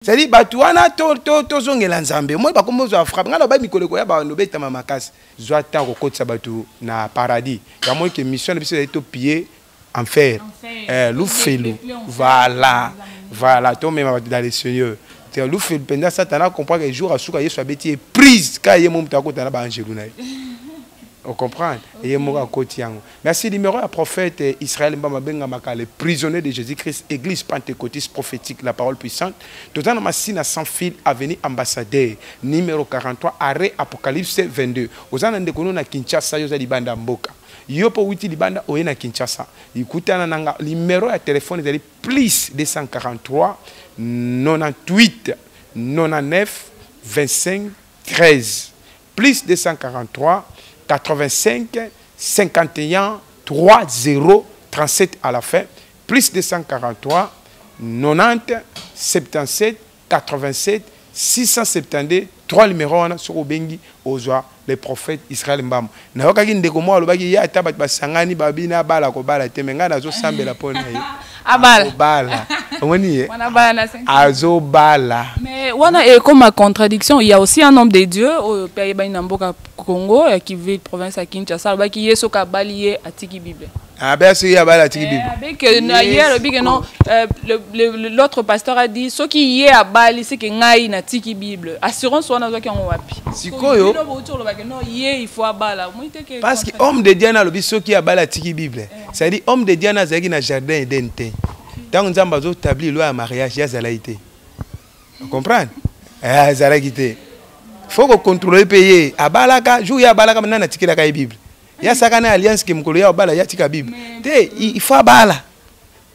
C'est-à-dire, Batouana, Tozongela Nzambe. Moi, je suis en frappe. Je suis en paradis. Il y a une mission de pied en fer. Voilà. Voilà. Tout même dans les seigneurs. Pendant Satan comprend que les jours à souka Yesu est prise. Quand il y a mon temps, on comprend. Merci, numéro à prophète Israël Mbamabenga, le prisonnier de Jésus-Christ, église pentecôtiste prophétique, la parole puissante. Tout dans ma signe sans fil, avenue ambassadeur, numéro 43, arrêt Apocalypse 22. Aux anan de Kono na Kinshasa, Yosa Libanda Mboka. Yopo Witi Libanda, Oye na Kinshasa. Ikuta na numéro à téléphone, c'est plus 243 98 99 25 13. Plus 243 85 51 30 37 à la fin, plus 243 90 77 87 672 3 numéros sur Obengi Ozoa les prophètes Israël Mbam. Na wakaki ndeko mo alobaki ya tabat basangani babina bala ko bala temenga na zo sambela pona ye. Abala. Bala. Mais comme ma contradiction, il y a aussi un homme de Dieu au pays Namboka Congo qui vit province à Kinshasa qui est soka balié à Tiki Bible. Ah ben c'est à bala Tiki Bible. Avec l'autre pasteur a dit ce qui est à Bali c'est que ngai na Tiki Bible. Assurance on a zo ki on wapi. Sikoyo. Il faut à bala. Parce que homme de Dieu na lobi ce qui à bala Tiki Bible. Ça dit homme de Dieu na zaki na jardin Edente. Tant que nous avons établi loi à mariage, il y a Zalaïté. Vous comprenez? Il faut contrôler le pays. À Balaka, il y a Balaka, maintenant, il y a la Bible. Il y a une alliance qui me colle à Bala, il y a la Bible. Il faut à Bala.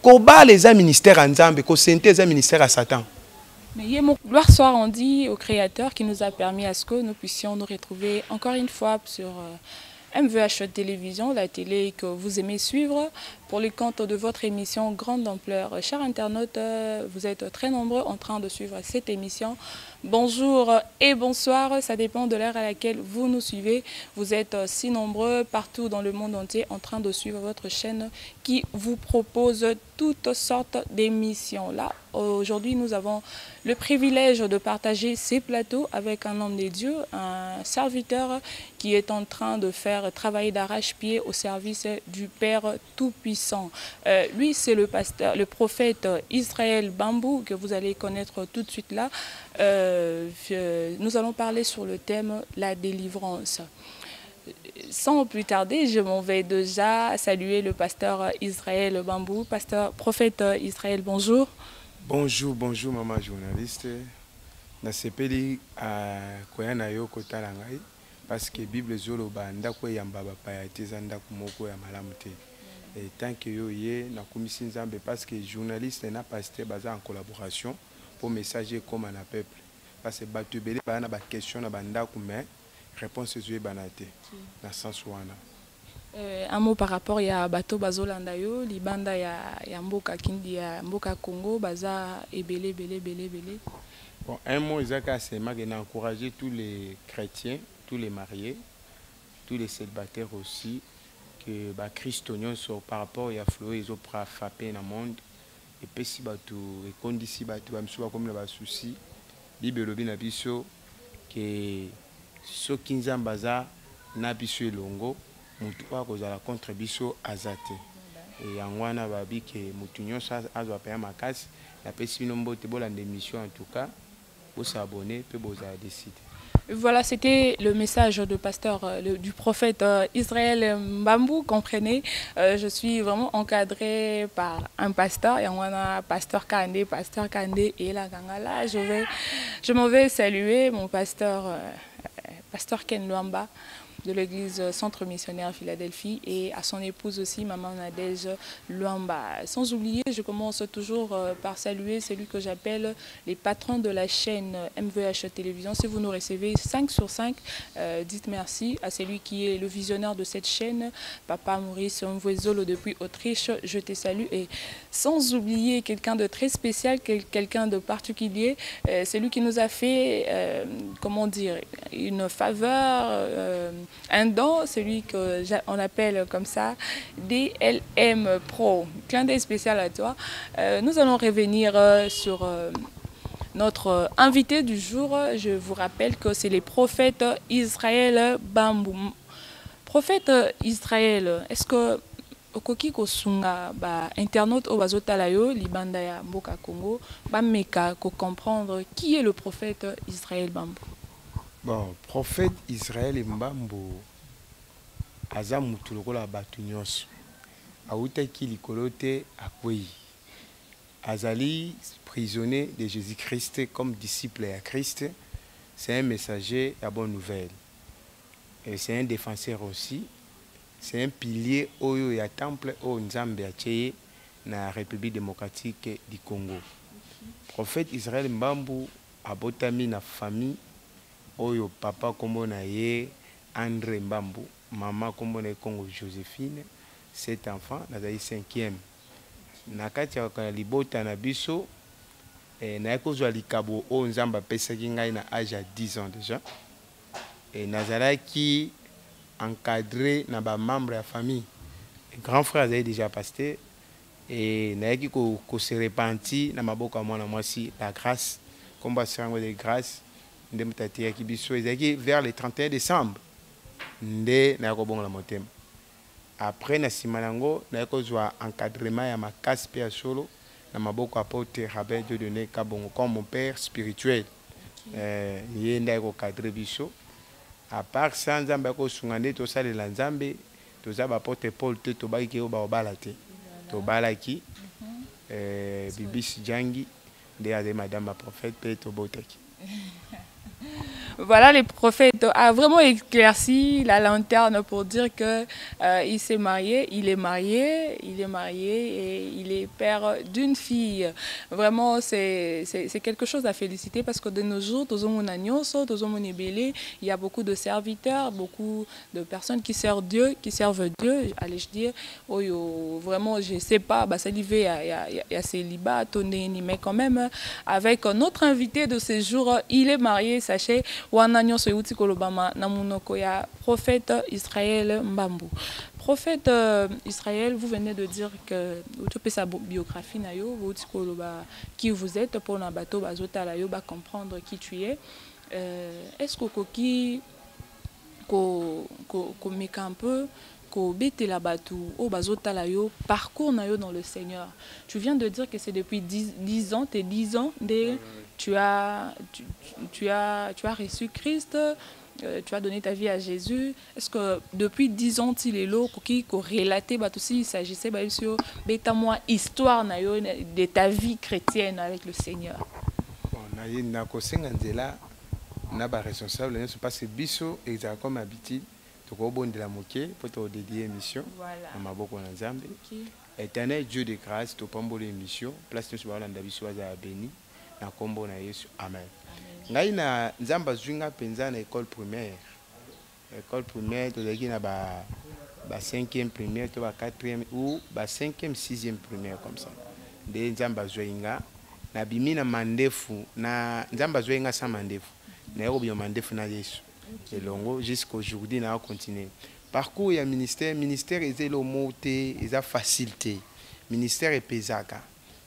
Qu'on bat les ministères en Zambie, qu'on synthèse les ministères à Satan. Mais gloire soit rendue au Créateur qui nous a permis à ce que nous puissions nous retrouver encore une fois sur MVH Télévision, la télé que vous aimez suivre, pour le compte de votre émission Grande Ampleur. Chers internautes, vous êtes très nombreux en train de suivre cette émission. Bonjour et bonsoir, ça dépend de l'heure à laquelle vous nous suivez. Vous êtes si nombreux partout dans le monde entier en train de suivre votre chaîne qui vous propose toutes sortes d'émissions. Là, aujourd'hui, nous avons le privilège de partager ces plateaux avec un homme de Dieu, un serviteur qui est en train de faire travailler d'arrache-pied au service du Père Tout-Puissant. Lui, c'est le pasteur, le prophète Israël Bambou, que vous allez connaître tout de suite là. Nous allons parler sur le thème la délivrance. Sans plus tarder, je m'en vais déjà saluer le pasteur Israël Bambou. Pasteur, prophète Israël, bonjour. Bonjour, bonjour maman journaliste. Na sepeli a koyana yo kotala ngai parce que Bible zolo banda ko yamba ba ya tezanda kumoko ya malamute. Et tant que yo ye na komisi nzambe parce que journaliste na pasteur baza en collaboration pour messager comme un peuple. Parce que batu belé ba na ba question na banda ku mais réponse zo banate na sens wana. Un mot par rapport à Bato Bazolanda yo, Libanda ya Mboka Kindi ya Mboka Congo, Baza et belé. Bon, un mot exact c'est encourager tous les chrétiens, tous les mariés, tous les célibataires aussi que ba Christonion sont par rapport à Flo ils ont frappé dans le monde et puis si Bato et condition Bato ba msuba comme la souci, Bible lobi na biso que ce qui nzambaza na biso elongo mutuwa kozala contre biso azate et yangwana babi ke mutunyo sa azwa pa makasi la pesi nombo te bolanda émission en tout cas pour s'abonner peut boza décider. Voilà, c'était le message de pasteur, du prophète Israël Mbambou, comprenez. Je suis vraiment encadré par un pasteur, et on a pasteur Kande et la Gangala. Je m'en vais saluer mon pasteur, pasteur Ken Luamba, de l'église Centre Missionnaire Philadelphie et à son épouse aussi, Maman Nadège Luamba. Sans oublier, je commence toujours par saluer celui que j'appelle les patrons de la chaîne MVH Télévision. Si vous nous recevez 5 sur 5, dites merci à celui qui est le visionnaire de cette chaîne, Papa Maurice Mvouezolo depuis Autriche, je te salue. Et sans oublier quelqu'un de très spécial, quelqu'un de particulier, celui qui nous a fait, comment dire, une faveur, un don, celui qu'on appelle comme ça DLM Pro. Clin d'œil spécial à toi. Nous allons revenir sur Notre invité du jour, je vous rappelle que c'est le prophète Israël Bambou. Prophète Israël, est-ce que okoki kosunga ba internaute au bazotala yo libanda ya mboka Congo ba meka ko comprendre qui est le prophète Israël Bambou? Bon, prophète Israël Mbambo aza mutu lokola batu nyonso autaki likolo te akwei azali prisonnier de Jésus-Christ comme disciple à Christ. C'est un messager à bonne nouvelle et c'est un défenseur aussi. C'est un pilier oyo ya temple au Nzambe acheye na République démocratique du Congo. Prophète Israël Mbambu abotami na famille oyo papa kombo na ye André Mbambu, maman kombo na Congo Joséphine, 7 enfants, nazali 5e. Na kati ya libota na biso na kozwa likabo o Nzamba pesaki ngai na âge à 10 ans déjà. Et nazalaki encadré na ba membre de la famille. Le grand frère avait déjà pasteur et naiki ko se repenti na maboko mwana mwasi la grâce combat sango de grâce ndem tati ya kibiso ezaki vers le 31 décembre nde na ko bonga motema. Après na simanango na ko zwa encadrement ya makasi pe solo na maboko apôtre Rabin de donner kabongo comme mon père spirituel. Yenda ko cadre biso. À part ça, Nzambe ko sungande to sale la Nzambe to za ba porte Paul te to ba ki ba obala te to bala ki bibis jangi de ade madame prophète pe to botaki. Voilà, le prophète a vraiment éclairci la lanterne pour dire que il s'est marié, il est marié et il est père d'une fille. Vraiment, c'est quelque chose à féliciter parce que de nos jours, il y a beaucoup de serviteurs, beaucoup de personnes qui servent Dieu, allais-je dire. Vraiment, je ne sais pas, ça il y a célibat, mais quand même, avec notre invité de ce jour, il est marié, sachez. Prophète Israël Mbambu. Prophète Israël, vous venez de dire que vous avez sa biographie, qui vous êtes pour un bateau, comprendre qui tu es. Est-ce que vous mettez un peu la bateau au bazotalayo parcours dans le Seigneur? Tu viens de dire que c'est depuis 10 ans, tes 10 ans tu as reçu Christ, tu as donné ta vie à Jésus. Est-ce que depuis 10 ans il est là qui relaté il s'agissait de moi histoire de ta vie chrétienne avec le Seigneur? Na ba responsable ne se passe biso exactement comme habitude to ko bondela moké pour te dédier émission na maboko na Nzambe. Éternel Dieu de grâce to pambolo émission place to ba landa biso za béni na kombo na Yesu amen. Ngai na Nzamba zwinga penza na école primaire to zaki na ba 5e primaire to ba 4e ou ba 5e 6e primaire comme ça. De Nzamba zwinga na bimi na mandefu na Nzamba zwinga sa mandefu. Et longo jusqu'aujourd'hui on a continué. Parcours il y a ministère est le moté, il a facilité. Ministère est pesaka.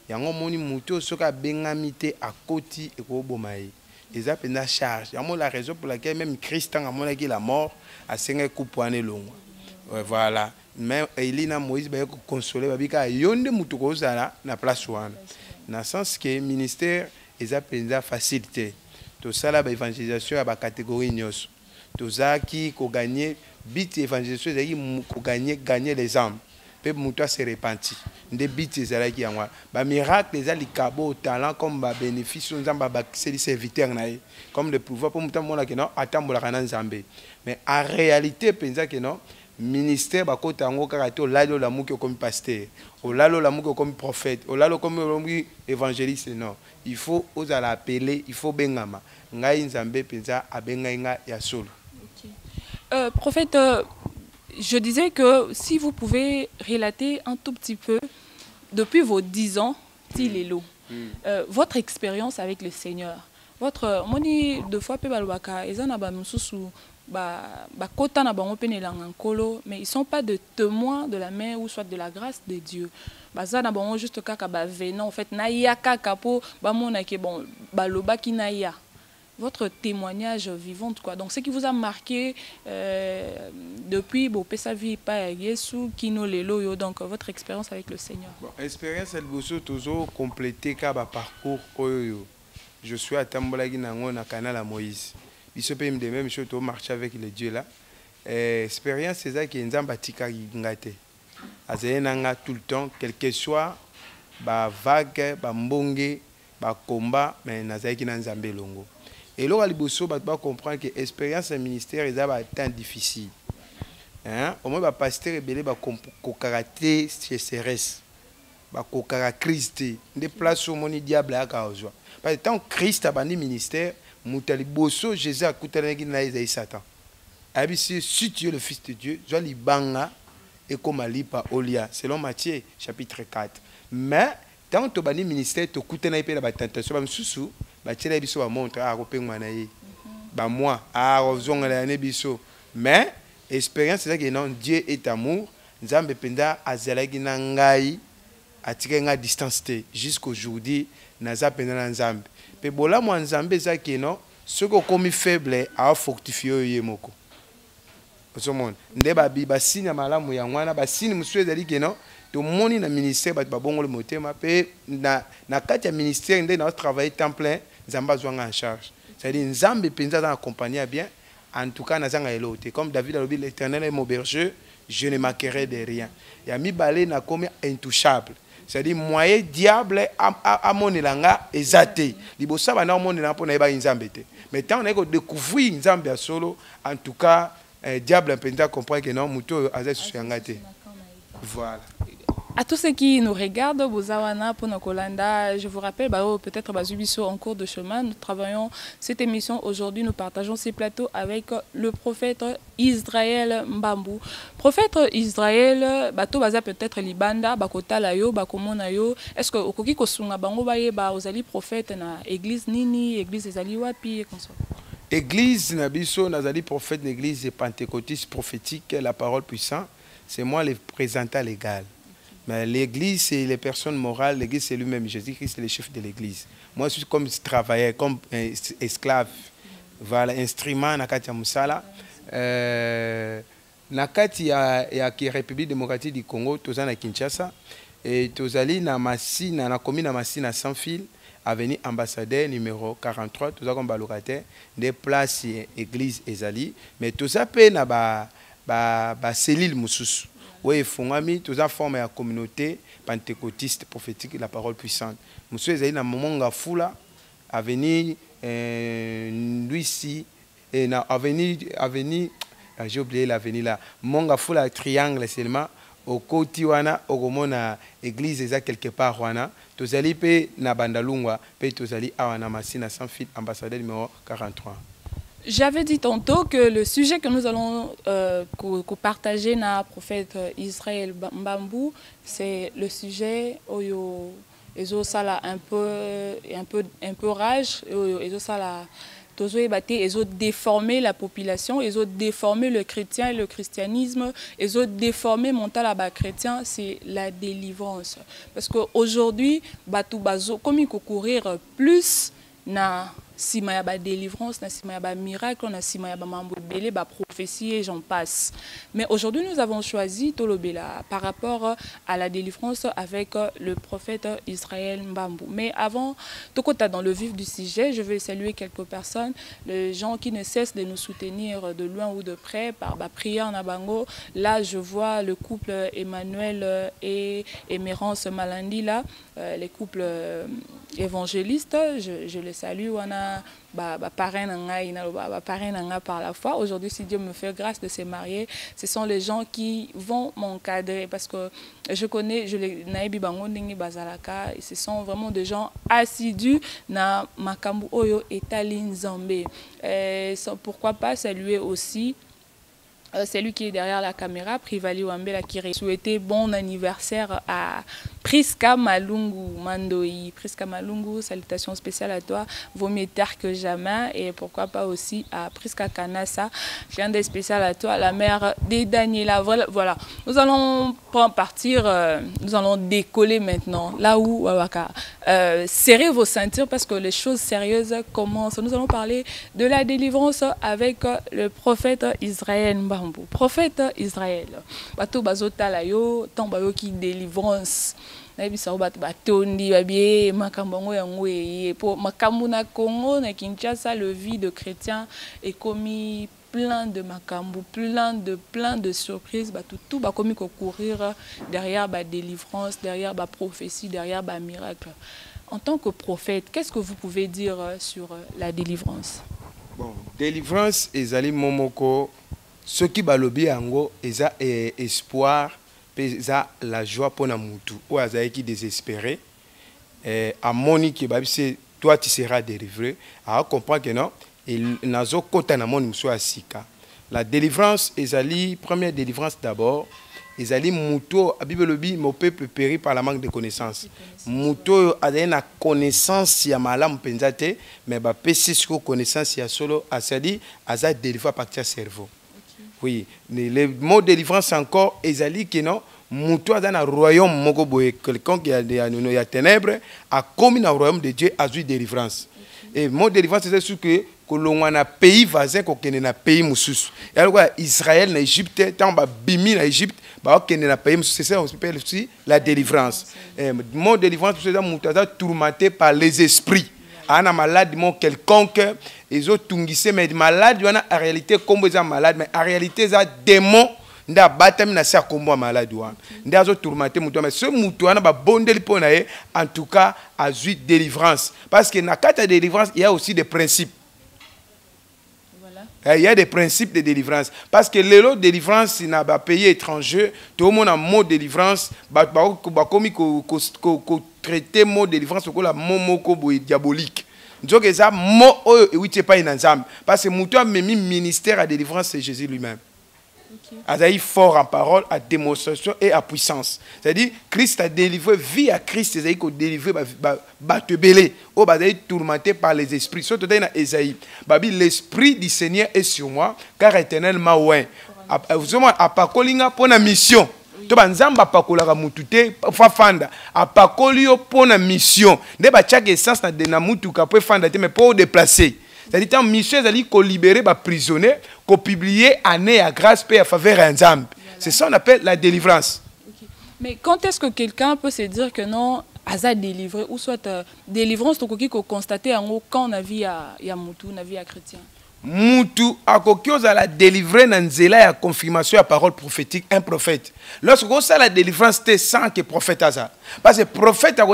Il y a un moni muto soka bengamité à côté et ko bomaye. Ils a pena charge. Il y a la raison pour laquelle même Christ a mon la mort à 5 coups poigné longo. Voilà. Même Elina Moïse ba ko consoler babika yonde muto ko zala na place wana. Dans sens que ministère ils a pena facilité. Tout ça là l'évangélisation à la catégorie nyos. Tout ça qui gagner bit évangélisation c'est gagner les âmes. Peu muto se repenti. Des bits ezala qui yango. Ba miracle les alikabo talent comme ba bénéfice nzamba ba c'est serviteur naé comme le pouvoir pour muto mona que non atambola kana nzambe. Mais en réalité penza que non ministère ba kota yango kaka to lalo la muki comme pasteur, o lalo la muki comme prophète, o lalo comme évangéliste non. Il faut oser l'appeler, il faut bengama. Ngai nzambe penza abenga nga ya solo. Prophète, je disais que si vous pouvez relater un tout petit peu depuis vos 10 ans, votre expérience avec le Seigneur. Votre moni deux fois pe balwaka ezana ba mususu kota na bango pene la nkolo, mais ils sont pas de témoins de la main ou soit de la grâce de Dieu. Baza na bango juste kaka ba venant en fait na ya kaka po ba mona ke bon baloba ki na ya. Votre témoignage vivant quoi. Donc ce qui vous a marqué depuis bon pesa vie pa Yesu kino lelo yo, donc votre expérience avec le Seigneur. Bon, expérience elle bosso toujours compléter ka ba parcours oyo. Je suis à Tambolagi nango na canal à Moïse. Biso pe de même chose to marcher avec le Dieu là. Expérience c'est ça qui nzamba tika ngate. Azenanga tout le temps quel que soit ba vague, ba mbonge, ba combat mais nazaki na nzambe longo. Et là, il faut comprendre que l'expérience du ministère est un temps difficile. Au moins, le pasteur est belé, le caractère CSRS, le caractère des places où mon diable a causé. Parce que tant Christ a banni ministère, Moutali Bosso, Jésus a coûté un Satan. Si tu es le Fils de Dieu, tu dois libanga et comme alipa olia, selon Matthieu chapitre 4. Mais tant que tu banni ministère, tu coûtes un peu la tentation, sous bachela biso ba montre a kopengwa na ye ba moi a ozonga la ne biso mais expérience c'est que non Dieu est amour nzambe penda azalaki na ngai atika nga distance te jusqu'aujourd'hui naza penda na nzambe pe bola mo nzambe za ke non ce ko komi faible a fortifier ye moko osomon nde ba bi basina malamu ya ngwana basini musu ezali ke non to moni na ministère ba bongo le motema pe na kati ya ministère nde na travailler temps plein Zamba zwanga en charge. C'est-à-dire Nzambe penza dans accompagner bien. En tout cas, nazanga elote. Comme David a dit, l'Éternel est mon berger, je ne manquerai de rien. Et ami balé na comme intouchable. C'est-à-dire moyen diable a mon elanga ezate. Libosa ba na mon elanga pour na ba Nzambe te. Mais tant on a découvrir Nzambe à solo, en tout cas diable penza comprend que non muto azai susangate. Voilà. À tous ceux qui nous regardent, Bozawana, Ponokolanda, je vous rappelle, peut-être Bazubiso en cours de chemin, nous travaillons cette émission aujourd'hui, nous partageons ces plateaux avec le prophète Israël Mbambu. Prophète Israël, bato baza peut-être libanda, bakota layo, bakomona yo. Est-ce que okoki kosunga bango baye ba ozali prophète na église nini, église ezali wapi comme ça? Église nabiso nazali prophète d'église pentecôtiste prophétique, la parole puissante, c'est moi le représentant légal. Mais l'église, c'est les personnes morales. L'église, c'est lui-même. Jésus-Christ, c'est le chef de l'église. Moi, je suis comme travailleur, comme esclave. Voilà, instrument, Nakati Moussala. Nakati, il y a la République démocratique du Congo, Tozan à Kinshasa. Et Tozali, na Massi, na commune à Massi, na sans fil, avenue ambassadeur numéro 43, Tozan comme balocataire, des places, église Ezali. Mais Tozan, na ba cellule Moussous. Oui, Fongami, tous en forme à la communauté pentecôtiste prophétique, la parole puissante. Monsieur Ezaï, na Momonga Fula, avenue Luisi, et na avenue, j'ai oublié l'avenue là, Momonga Fula, triangle seulement, au côté wana, au Gomona, église exact quelque part wana, tous allez pe na Bandalungwa, pe tous allez à Wanamassina sans fil, ambassadeur numéro 43. J'avais dit tantôt que le sujet que nous allons partager na prophète Israël Mbambu, c'est le sujet oyo ezo sala un peu rage, ezo sala tozo ebate, ezo déformer la population, ezo déformer le chrétien et le christianisme, ezo déformer mental à chrétien, c'est la délivrance. Parce qu'aujourd'hui, batu bazo comme il courir plus na sima ya ba délivrance, na sima ya ba miracle, na sima ya ba mambo belé, ba prophétie et j'en passe. Mais aujourd'hui, nous avons choisi Tolobela par rapport à la délivrance avec le prophète Israël Mbambu. Mais avant, Tokota dans le vif du sujet, je vais saluer quelques personnes, les gens qui ne cessent de nous soutenir de loin ou de près par ma prière Nabango. Là, je vois le couple Emmanuel et Émérance Malandi, là, les couples évangélistes, je les salue. On a parrain par la foi. Aujourd'hui, si Dieu me fait grâce de se marier, ce sont les gens qui vont m'encadrer parce que je connais, ce sont vraiment des gens assidus na makambu oyo etali nzambe. Pourquoi pas saluer aussi c'est lui qui est derrière la caméra, Privali Wambela, qui souhaitait bon anniversaire à Priska Malungu Mandoi. Priska Malungu, salutations spéciales à toi. Vaut mieux tard que jamais. Et pourquoi pas aussi à Priska Kanasa. J'ai un des spécial à toi, la mère des Daniela. Voilà. Nous allons partir, nous allons décoller maintenant. Là où, serrez vos ceintures parce que les choses sérieuses commencent. Nous allons parler de la délivrance avec le prophète Israël Mbambu. Prophète Israël. Bato bazota la yo, tambayo qui délivrance. Nabisa batondi babie makambango yango e pour makambu na Congo na Kinshasa le vie de chrétien est commis plein de makambu, plein de surprises, tout va commis courir derrière la délivrance, derrière la prophétie, derrière le miracle. En tant que prophète, qu'est-ce que vous pouvez dire sur la délivrance? Bon, délivrance ezali momoko ce qui balobi yango eza espoir pesa la joie pour mutu ou azali qui désespéré à monique babise toi tu seras délivré à comprendre que non il nazo kota na moni muso asika la délivrance ezali première délivrance d'abord ezali muto abibelobi mon peuple périt par la manque de connaissances muto azali na connaissance ya malamu penza te mais ba pesi siko connaissance ya solo asali aza délivré à partir cerveau. Oui, le mot délivrance encore, ezali que non, muto dans le royaume moko boye quelqu'un qui a des ténèbres a commis dans le royaume de Dieu a eu délivrance. Et le mot délivrance c'est sûr que l'on a un pays voisin qu'on a un pays musus. Et alors Israël, l'Égypte, tant ba bimi l'Égypte, bah qu'on a un pays musus, c'est ça on appelle aussi la délivrance. Le mot délivrance c'est ça muto tourmenté par les esprits. Un malade quelconque ils ont tungissé mais malade en réalité comme ils sont malades mais en réalité ça démon nda batam na sa comme malade wa nda zo tourmenté muto mais ce muto na ba bondeli pona en tout cas a eu délivrance parce que na kata délivrance il y a aussi des principes. Il y a des principes de délivrance. Parce que les lots de délivrance, dans les pays étrangers, tout le monde a un mot de délivrance. Comme traiter mot de délivrance, c'est un mot diabolique. Donc, c'est un mot qui n'est pas un ensemble. Parce que le ministère de délivrance, c'est Jésus lui-même. Il est fort en parole, à démonstration et à puissance. C'est-à-dire, Christ a délivré, vie à Christ, c'est-à-dire qu'il a délivré, il est tourmenté par les esprits. Surtout dans Ésaïe, l'esprit du Seigneur est sur moi, car éternellement, ouais. Vous avez un pour la mission. To banzamba pakola mutute fafanda apakolio pour la mission. Ne ba chaque essence na mutu ka pour fanda mais pour déplacer. C'est-à-dire que mission est de libérer les prisonniers, de publier année à grâce et à faveur ensemble. C'est ça qu'on appelle la délivrance. Okay. Mais quand est-ce que quelqu'un peut se dire que non, Aza délivré, ou soit délivrance, tu peux constater quand on a vu à Moutou, on a vu à chrétien? Moutou a la délivré dans la confirmation à parole prophétique, un prophète. Lorsqu'on a la délivrance, c'est sans que prophète Aza. Parce que prophète a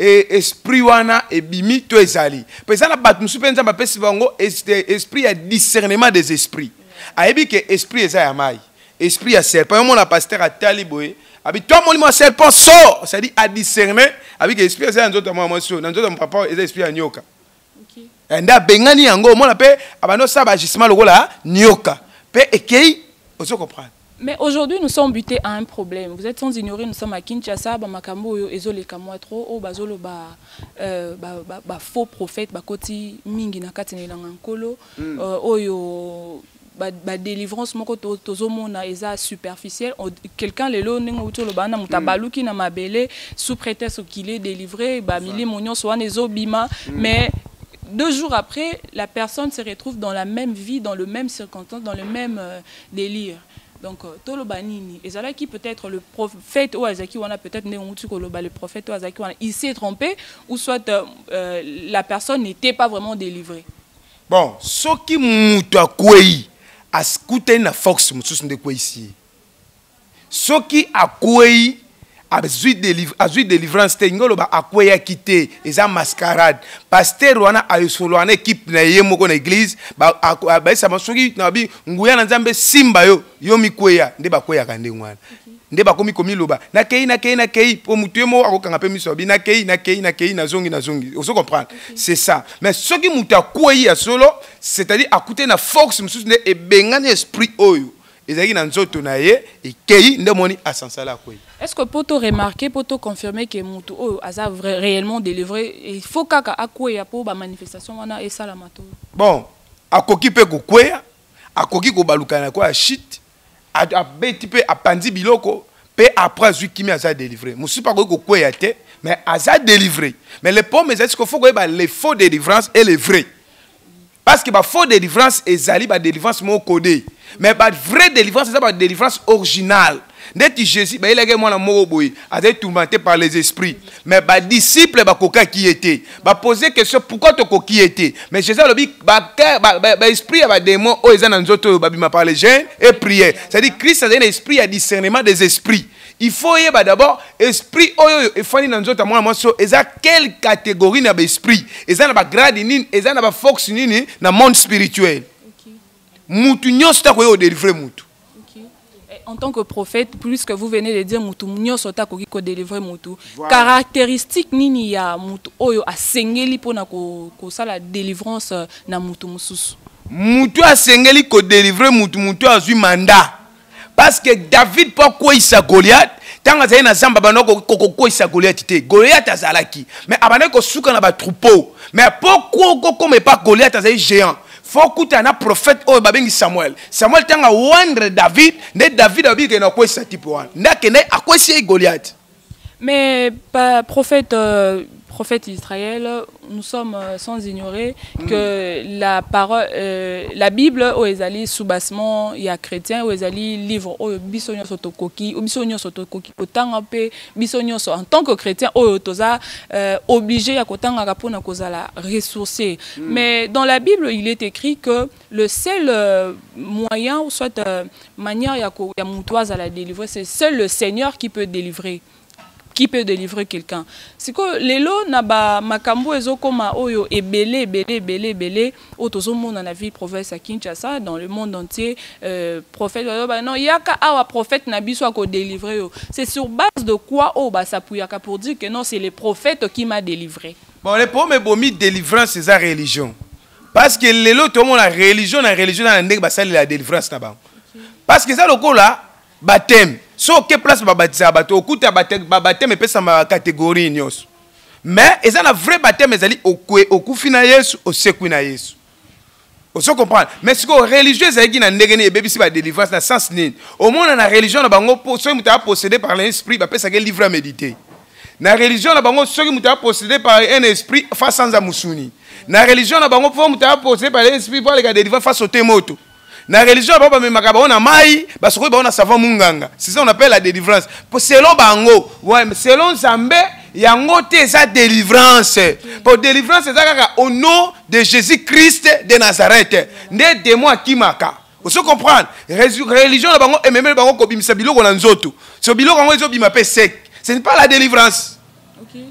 et esprit wana et bimi to ezali pesa na bat musu penza ba pesi bango esprit a discernement des esprits ayebi que esprit eza ya mai esprit ya serpent mon pasteur a taliboé abi toi mon serpent sort ça dit à discerner abi que esprit eza nzoto moi so nzoto papa eza esprit ya nyoka OK nda bengani yango mon pe abano sa ba gisement lokola nyoka pe ekei ozo comprendre. Mais aujourd'hui, nous sommes butés à un problème. Vous êtes sans ignorer, nous sommes à Kinshasa, Bamakambo, Ezole Kamwatro, au Bazolo, faux prophète, Bakoti, Mingi, Nakatene Langankolo, Oyo, délivrance, Moko Tozomona, Eza superficielle. Quelqu'un, les lots, Nengoto, le Bana, Mutabaluki, Namabele, sous prétexte qu'il est délivré, Bamili, Mognon, Swan, Ezobima, mais. 2 jours après, la personne se retrouve dans la même vie, dans le même circonstance, dans le même délire. Donc, Tolo Banini, et là qui peut-être le prophète ou Azaki, on a peut-être le prophète ou Azaki, il s'est trompé, ou soit la personne n'était pas vraiment délivrée. Bon, ce qui m'a dit, à scouter na Fox, je ne sais pas ici. Ce qui a quoi a eu délivrance tengolo ba akwaya quitté eza mascarade pasteur wana ayosolo wana équipe na yemoko na église ba ça masoki na bi nguya na nzambe simba yo mikweya nde bakweya kande ngwana nde bakomi komi loba na kei po mutu mo akokanga pe miso bi na kei na zongi on se comprend c'est ça mais ce qui mutu akwyi ya solo c'est-à-dire akuté na force mususu ne ebengani esprit oyo ezaki na nzoto na ye ekei nde moni asansala akwyi. Est-ce que pour te remarquer, pour te confirmer que Moutou a réellement délivré, il faut qu'il y ait une manifestation et ça la mato. Bon, à koki pe kokweya, à koki ko balukana ko a shit, à beti pe a pandi biloko, pe après zu kimi a délivré. Musu pas ko kokweya te, mais a délivré. Mais le problème c'est qu'il faut que les faux délivrance et les vrais. Parce que la faux délivrance est la délivrance mon codé. Mais la vraie délivrance, c'est la délivrance originale. Net Jésus, il a été tourmenté par les esprits. Mais les disciples qui étaient, poser la question pourquoi tu qui était. Mais Jésus a dit l'esprit a des démons, par les jeunes et prier. C'est-à-dire Christ a un esprit à discernement des esprits. Il faut d'abord esprit il faut dans notre moi quelle catégorie d'esprit, ils ont grade ni, ils ont force ni dans monde spirituel. Mutu nyos ta ko délivrer mutu. En tant que prophète, puisque vous venez de dire mutu nyos ta ko délivrer mutu. Caractéristique nini ya mutu oyo asengeli pona ko sala délivrance na mutu mususu. Mutu asengeli ko délivrer mutu azui mandat. Parce que David pourquoi il sa Goliath tant azali na zamba banoko kokoko il sa Goliath te Goliath azalaki mais abane ko suka na ba troupeau mais pourquoi comme pas Goliath azali géant faut que un prophète oh babengi Samuel tanga wandre David ne David abi ke na ko sa type wan ndake ne akosi Goliath mais prophète d'Israël, nous sommes sans ignorer que la parole, la Bible, où ils allaient sous-bassement, il y a chrétiens, où ils allaient livre, où bisogno sotokoki, où bisogno sotokoki, autant un peu bisogno en tant que chrétien, où toza obligé à autant à répondre à cause la ressourcer. Mais dans la Bible, il est écrit que le seul moyen, ou soit manière ya moutoise à la délivrer, c'est seul le Seigneur qui peut délivrer. Qui peut délivrer quelqu'un. C'est que les lots naba makambo ezokoma oyo ebele otozo monde dans la ville province à Kinshasa dans le monde entier prophète non yaka awa prophète nabiso a ko délivrer. C'est sur base de quoi s'appuiaka pour dire que non c'est les prophètes qui m'a délivré. Bon les problèmes bomi délivrance c'est la religion. Parce que les lots tout le monde la religion na ndenge basali la délivrance na ba. Parce que ça loko là baptême so que place babatiza bato okuta baptême pesa ma catégorie nyos mais eza na vrai baptême ezali okufi na Yesu osekwi na Yesu oso comprendre mais ce que religieux ezali na ndenge ni bebisi ba délivrance na sens nini au monde na religion na bango so muta possédé par l'esprit ba pesa ke livre à méditer na religion na bango so muta possédé par un esprit face sans amusuni na religion na bango fo muta possédé par l'esprit pour les délivrer face au témoto. Na religion baba me makaba on a mai basoko ba on a savant munganga c'est ça on appelle la délivrance selon bango ouais selon Zambé yango te sa délivrance pour délivrance c'est ça au nom de Jésus-Christ de Nazareth ne démon kimaka vous comprendre religion na bango et même bango ko bimisa biloko na nzoto so biloko ngo ezo bima pe sec ce n'est pas la délivrance. OK.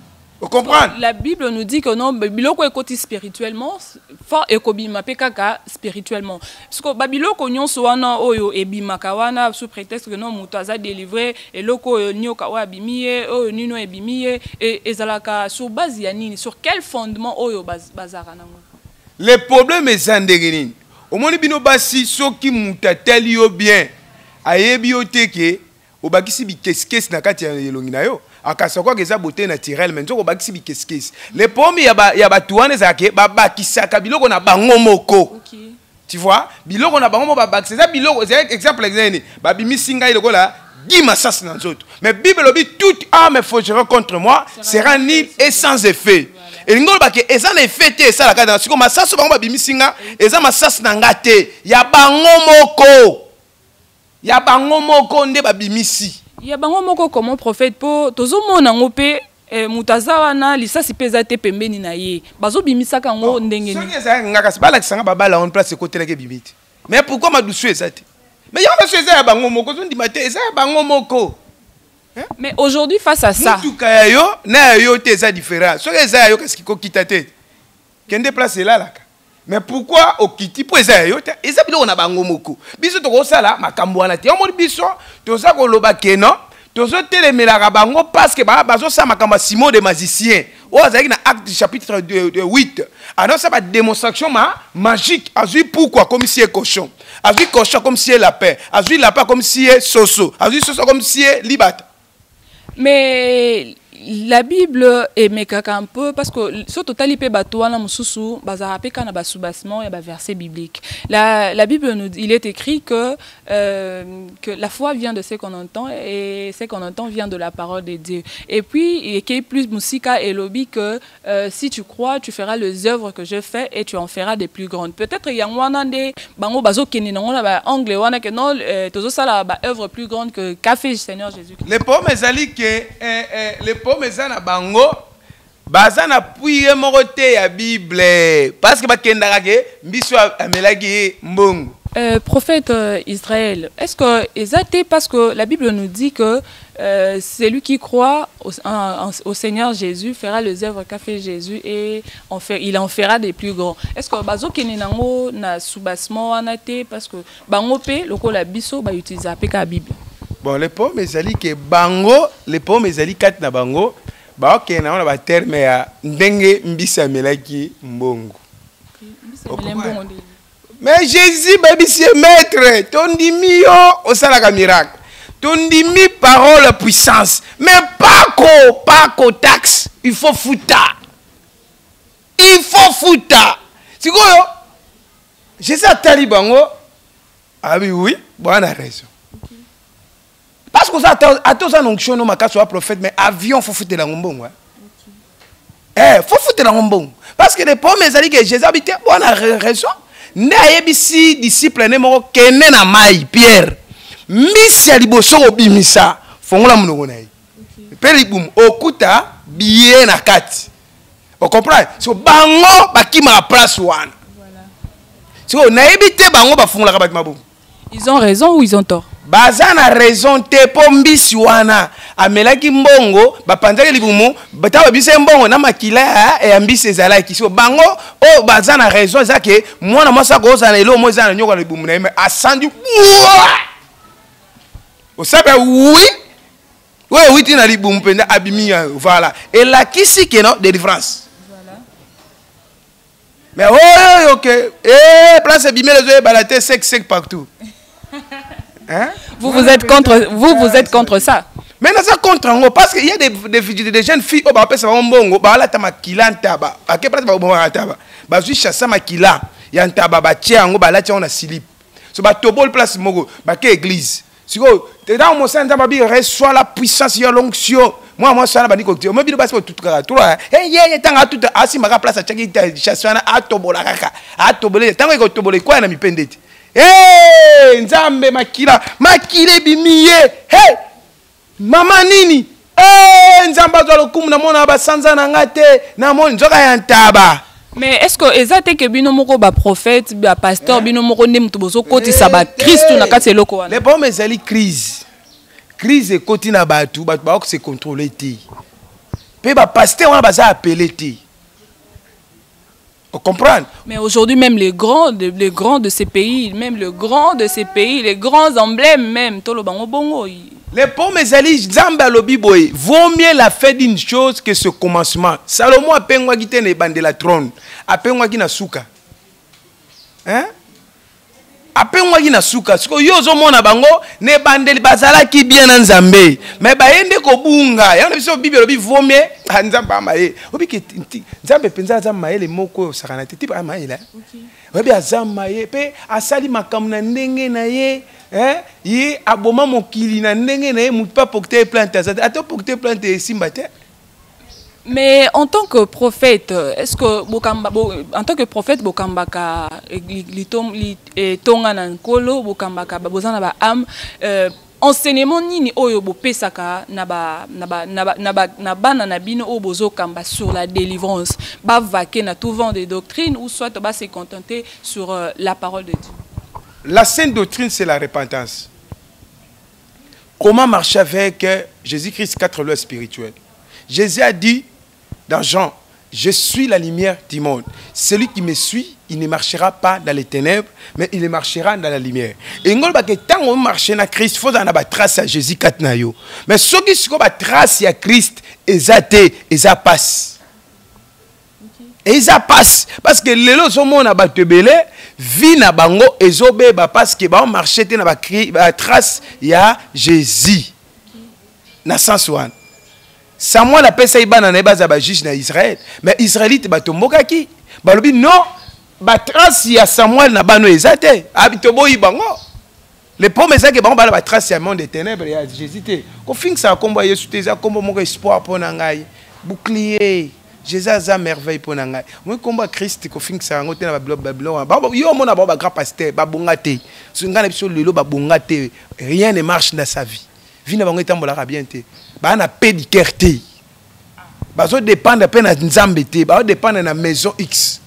Vous comprenez? La Bible nous dit que non, biloko ekoti spirituellement, fort ekobima pe kaka spirituellement. Parce que babiloko nyonso wana oyo ebimaka wana sous prétexte que non muto aza délivré et loko nyoka wa bimiye oyo nino ebimiye et ezalaka sur base ya nini, sur quel fondement oyo bazara nango. Le problème est zandegini. Au moni bino basi soki mutateli yo bien ayebi yo teke obakisi bi keskes na kati ya elongi na yo. Akasa kwa geza beauté naturelle mais nzoko bakisi bi keskes les pommes ya batuane zake babakisaka biloko na bango moko. OK. Tu vois biloko na bango mo babakisa za biloko c'est exemple exemple babimisi ngai lokola dima sas na nzoto mais Bible obi toute arme forgée contre moi sera nulle et sans effet. Et ngolo bake eza na effet te ça la kada siko masaso bango babimisi nga eza masas na ngate ya bango moko. Ya bango moko nde babimisi. Ya bango moko comme prophète po tozo mona ngope mutaza wana lisasi peza te pembeni na ye. Bazo bimisaka ngo ndenge ni. Soki za ngaka sibala kisanga babala on place côté lake bimiti. Mais pourquoi ma douce ça te? Mais ya na ya bango moko zo ndima te eza bango moko. Mais aujourd'hui face à ça. Mutuka yo na yo te za différent. Soki za yo qu'est-ce qui kokita te? Kende place là là. Mais pourquoi au kiti po eza yo te? Eza biloko na bango moko. Biso to ko sala makambo wana te. Omoni biso to za ko loba keno. Tozo telemelaka bango parce que bazo sa makambo Simon de magicien. O azaki na acte chapitre 8. Alors ça va démonstration magique. Azui pourquoi comme si est cochon. Azui cochon comme si est lapin. Azui lapin comme si est soso. Azui soso comme si est libata. Mais la Bible est mécanique un peu parce que surtout talipe batouana mususu bazarape kana basubasement et verset biblique. La Bible nous il est écrit que la foi vient de ce qu'on entend et ce qu'on entend vient de la parole de Dieu. Et puis il y a plus musica et lobby que si tu crois tu feras les œuvres que je fais et tu en feras des plus grandes. Peut-être il y a wana de bango bazo keni na wana ba anglais wana que non tozo sala ba œuvre plus grande que qu'a fait Seigneur Jésus. Les pauvres ezali que les pauvres ezana bango bazana puye morote ya Bible parce que bakendaka ke mbiso amelaki mbongo. Prophète Israël, est-ce que exactement parce que la Bible nous dit que celui qui croit au Seigneur Jésus fera les œuvres qu'a fait Jésus et il en fera des plus grands. Est-ce que bazo keninango na soubassement anate parce que bango pe loko la biso ba utiliser la Bible. Bon les pauvres ezali que bango les pauvres ezali kat na bango ba ok na ba terme ya ndenge mbisa melaki mbongo. Mais Jésus, c'est maître. Ton dimi au salaka miracle. Ton dimi parole puissance. Mais pas qu'au taxe. Il faut fouta. Il faut fouta. C'est quoi? Jésus a talibango. Ah oui, bon, on a raison. Parce que ça a tous un onction, non, ma soit prophète, mais avion, faut foutre la ngombong. Faut foutre la ngombong. Parce que les pauvres, mes amis, que Jésus habitait, bon, on a raison. N'ayebisi disciple ne moko kene na mai Pierre misi aliboso obimisa fongola munoko na ye peli bum okuta biye na kati o comprendre so bango bakima place wana so naebite bango bafungola ka batima bum ils ont raison ou ils ont tort baza na raison te po mbisi wana amelaki mbongo bapanzaki libumu batawa bise mbongo na makila ya mbisi ezalaki so bango o baza na raison ezake mwana mwasa ko za na elo mo za na nyoko libumu na yeme asandi o sabe oui oui tina libumu penda abimi voilà et la kisi que non délivrance voilà mais oh OK place bimé les balate sec partout. Hein? Vous êtes contre ça. Mais nous sommes contre nous parce qu'il y a des jeunes filles qui ont fait un bongo, qui ont makila ntaba, qui ont fait chasser makila, y a ntaba batia ngo balati on a slip. So ba tobol place mogo, ba ke église. Si go, dans mon sein ntaba bi reçoit la puissance y a l'onction. Moi ça na ba diko o mobile basi tout kaka tout là. Eh tanga tout asi maka place a chaki chasser na atobola kaka. Atobole tanga ko tobole kwa na mipendeti. Hey, nzambe makila bimiye. Hey, mama nini? Hey, nzamba zo lokumu na mona ba sanza na ngate na mona nzoka ya ntaba. Mais est-ce que ezate ke bino moko ba prophète, ba pasteur bino moko ne mutu bozo koti sa ba Christ na kati eloko wana? Les pommes ezali crise. Crise e koti na batu ba ko se contrôler ti. Pe ba pasteur wana ba za appeler ti. On comprend. Mais aujourd'hui, même les grands de ces pays, les grands emblèmes même, les pommes ezali Zamba lobi boy, vaut mieux la fin d'une chose que ce commencement. Salomon a pengwa gite ne bande la trône, a pengwa na suka. Hein? Apengwa na suka, siko yo zo mona bango ne bandeli bazala ki bien na Nzambe. Mais baende ko bunga, ya biso Bible lobi vaut mieux Nzamba maye. Obi ke Nzambe penza za maye le moko sakana te tipa maye la. Obi azama ye pe asali makamna ndenge na ye, ye aboma mokili na ndenge na ye mutu pa porter plainte azata. Ato porter plainte simbate. Mais en tant que prophète, est-ce que en tant que prophète bokambaka tonga na nkolo bokambaka bozana ba am enseignement nini oyo bopesaka na bana na bino o bozo kamba sur la délivrance ba vaquer na tout vent des doctrines ou soit ba se contenter sur la parole de Dieu? La sainte doctrine c'est la repentance. Comment marcher avec Jésus-Christ 4 lois spirituelles? Jésus a dit dans Jean, je suis la lumière du monde. Celui qui me suit, il ne marchera pas dans les ténèbres, mais il marchera dans la lumière. Et tant qu'on marche dans Christ, il faut avoir une trace à Jésus 4 nayo. Mais ceux qui ont une trace à Christ, ils passent. Et ils passent. Parce que les gens sont en batebele, vie na bango, ils obéissent parce que ba marché dans la trace à Jésus. Na sens one. Samuel a pesa ibana na baza ba juge na Israël, mais Israélite ba tomboka ki. Ba lobi non, ba trace ya Samuel na bano ezate, abito boyi bango. Les pommes ça que bango ba trace ya monde des ténèbres ya Jésus te. Ko finga kombo Yesu te za kombo moko espoir pona ngai. Bouclier. Jésus a merveille pour nanga. Moi combat Christ ko finga ça ngote na Babylone. Ba yo mona ba grand pasteur ba bongate. Sunga na biso lelo ba bongate. Rien ne marche dans sa vie. Vie na bango etambola bien te. Ba na pédicaire te. Ba zo dépendre pe na nzambe te. Ba dépendre na maison X.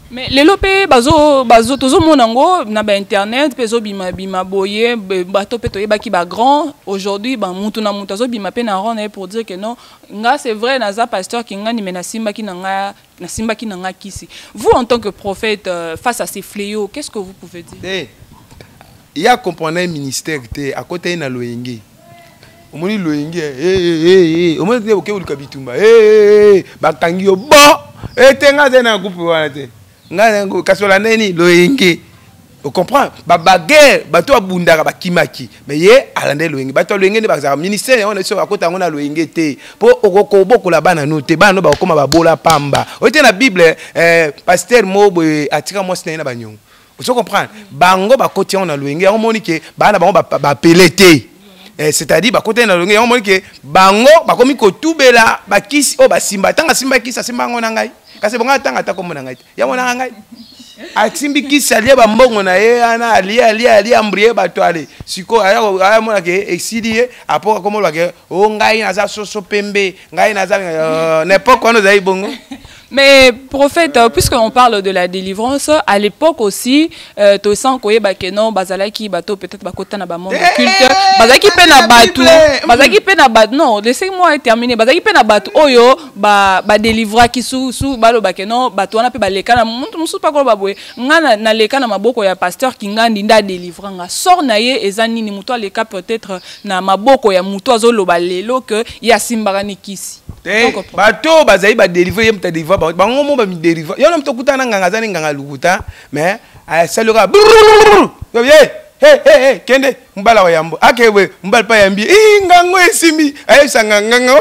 Mais les lopé bazo tozo monango na ba internet pezo bima boye bato pe toye ba ki ba grand aujourd'hui ba mutu na mutu zo bima pe na ronde pour dire que non nga c'est vrai na za pasteur ki nga ni mena simba ki na simba ki na kisi. Vous en tant que prophète face à ces fléaux, qu'est-ce que vous pouvez dire? Il y a comprendre un ministère te à côté na loyenge. Omoni loyenge omoni te oke uluka bitumba ba kangi yo bo tenga na groupe wana te. Nga kasola neni loyenge. On comprend ba baguerre bato abundaka ba kimaki mais ye alande loyenge bato loyenge ne ba ministère on est sur akota ngona loyenge te po okoko la bana no te bana ba koma ba bola pamba ote na bible pasteur mobo atika mwasi na banyongo vous comprenez bango ba koti on na loyenge on moni ke bana bango ba pelete c'est-à-dire ba koti na loyenge on moni ke bango ba komi ko tubela ba kisi o ba simba tanga simba kisa simba ngona ngai kasi bonga tanga ta komona ngai ya mona ngai asimbi kisalie ba mbongo na ye ana ali ambrier bato ale siko aya mona ke exilie apo komola ke o ngai na za soso pembe ngai na za n'importe quoi nous ai bongo. Mais prophète, puisqu'on parle de la délivrance, à l'époque aussi, tu sens que non, bazalaki bato peut-être bakota na ba monde culte, bazalaki pe na batu, bazalaki pe na batu, non, laissez-moi terminer, bazalaki pe na batu oyo ba délivra ki sou balo ba non, batu wana pe ba leka na musu pa ko ba boye, nga na leka na maboko ya pasteur ki ngandi nda délivra nga sort na ye ezani ni muto leka peut-être na maboko ya muto azoloba lelo que ya simbarani kisi. Bato bazali ba délivrer yem ta délivrer bango mo ba mi délivrer yo na mtokuta na nganga zani nganga lukuta mais salura yo hey kende mbala wa yambo akewe mbala pa yambi ngango esimi ayesanga nganga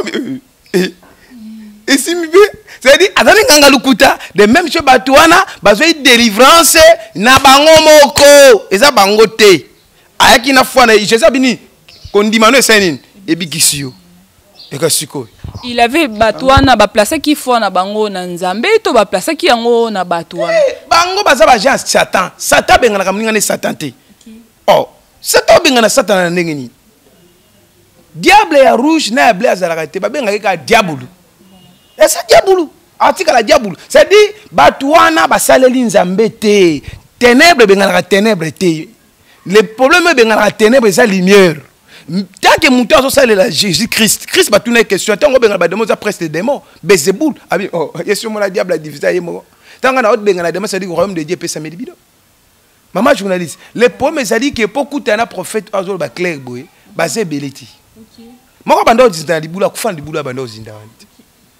esimi be c'est-à-dire azani nganga lukuta de même chose bato wana bazoi délivrance na bango moko eza bango te ayaki na foi na Jésus bini kondimano esenini ebikisio. Il avait batouana ba place qui faut na bango na nzambe to ba place qui yango na batouana bango baza ba gens Satan benga na kamninga ne Satan te. Oh Satan benga na Satan na ndengeni diable ya rouge na bleu azalaka te ba benga ka diabulu esa diabulu atika la diabulu c'est dit batouana ba saleli nzambe te ténèbres benga na ténèbres te le problème benga na ténèbres c'est lumière. Tant que mon temps ça la Jésus Christ va tourner question tant on benga ba démon ça presque des démons Bézéboul abi oh yesu mo la diable a divisé yemo tant on a autre benga la démon ça dit royaume de Dieu peut ça médibido. Maman journaliste les pommes ça dit que beaucoup tana prophète azol ba clair boy basé beleti moko bando zinda libula kufa libula bando zinda